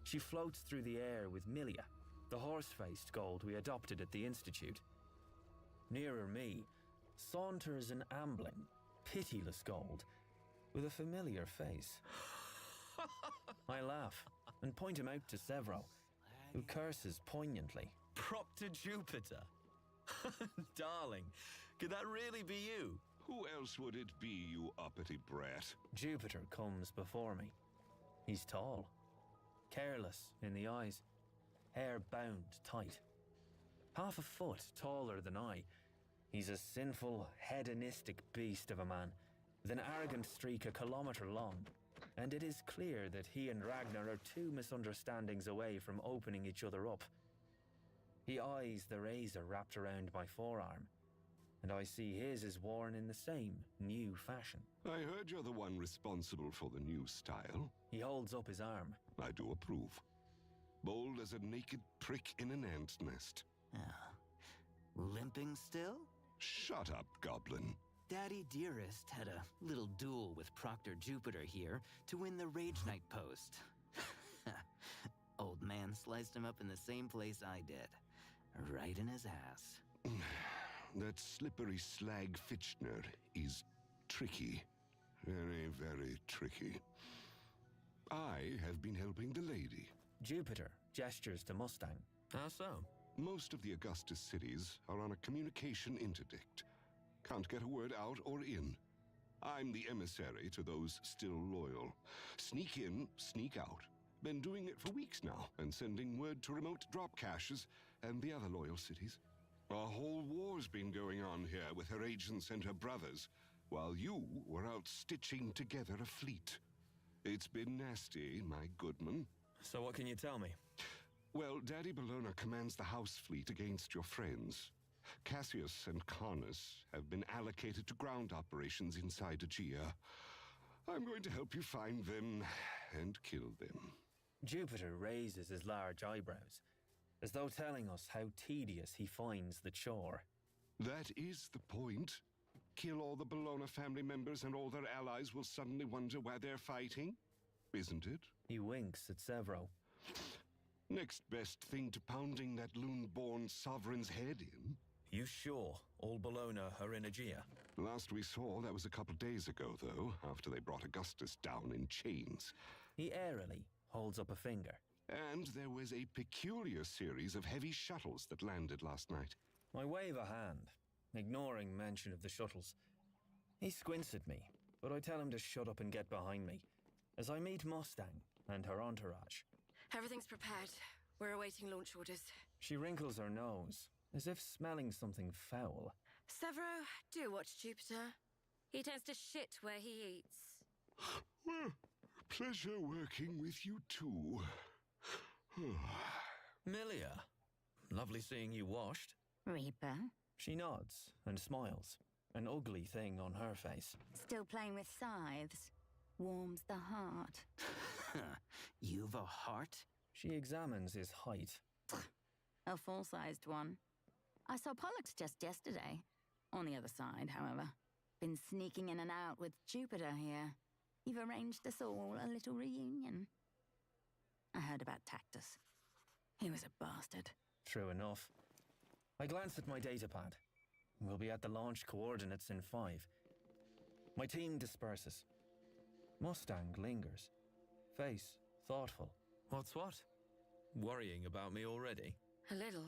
She floats through the air with Milia, the horse-faced gold we adopted at the Institute. Nearer me, saunters an ambling, pitiless gold with a familiar face. I laugh and point him out to Severo, who curses poignantly. Prop to Jupiter. Darling, could that really be you? Who else would it be, you uppity brat? Jupiter comes before me. He's tall, careless in the eyes, hair bound tight. Half a foot taller than I. He's a sinful, hedonistic beast of a man, with an arrogant streak a kilometre long. And it is clear that he and Ragnar are two misunderstandings away from opening each other up. He eyes the razor wrapped around my forearm, and I see his is worn in the same new fashion. I heard you're the one responsible for the new style. He holds up his arm. I do approve. Bold as a naked prick in an ant nest. Limping still? Shut up, Goblin. Daddy Dearest had a little duel with Proctor Jupiter here to win the Rage Knight post. Old man sliced him up in the same place I did. Right in his ass. That slippery slag Fitchner is tricky. Very, very tricky. I have been helping the lady. Jupiter gestures to Mustang. How so? Most of the Augustus cities are on a communication interdict. Can't get a word out or in. I'm the emissary to those still loyal. Sneak in, sneak out. Been doing it for weeks now, and sending word to remote drop caches and the other loyal cities. A whole war's been going on here with her agents and her brothers, while you were out stitching together a fleet. It's been nasty, my goodman. So what can you tell me? Well, Daddy Bologna commands the house fleet against your friends. Cassius and Carnus have been allocated to ground operations inside Aegea. I'm going to help you find them and kill them. Jupiter raises his large eyebrows, as though telling us how tedious he finds the chore. That is the point. Kill all the Bologna family members and all their allies will suddenly wonder why they're fighting, isn't it? He winks at Severo. Next best thing to pounding that loon-born sovereign's head in. You sure all Bologna are in Aegea? Last we saw, that was a couple days ago, though, after they brought Augustus down in chains. He airily holds up a finger. And there was a peculiar series of heavy shuttles that landed last night. I wave a hand, ignoring mention of the shuttles. He squints at me, but I tell him to shut up and get behind me, as I meet Mustang and her entourage. Everything's prepared. We're awaiting launch orders. She wrinkles her nose, as if smelling something foul. Severo, do watch Jupiter. He tends to shit where he eats. Well, pleasure working with you too. Milia, lovely seeing you washed. Reaper? She nods and smiles, an ugly thing on her face. Still playing with scythes? Warms the heart. You've a heart? She examines his height. A full-sized one. I saw Pollux just yesterday. On the other side, however. Been sneaking in and out with Jupiter here. You've arranged us all a little reunion. I heard about Tactus. He was a bastard. True enough. I glance at my datapad. We'll be at the launch coordinates in 5. My team disperses. Mustang lingers. Face thoughtful. What's what? Worrying about me already? A little.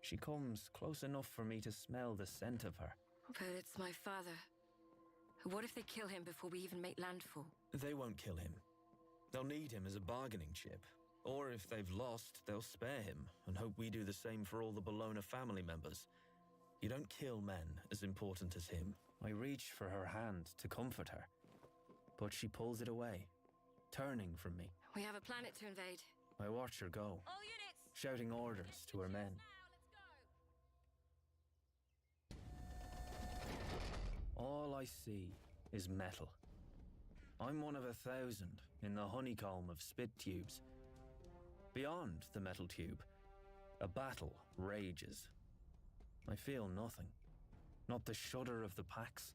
She comes close enough for me to smell the scent of her. But it's my father. What if they kill him before we even make landfall? They won't kill him. They'll need him as a bargaining chip. Or if they've lost, they'll spare him and hope we do the same for all the Bologna family members. You don't kill men as important as him. I reach for her hand to comfort her, but she pulls it away, turning from me. We have a planet to invade. I watch her go, All units! shouting orders to her men. All I see is metal. I'm one of 1,000 in the honeycomb of spit tubes. Beyond the metal tube, a battle rages. I feel nothing. Not the shudder of the packs,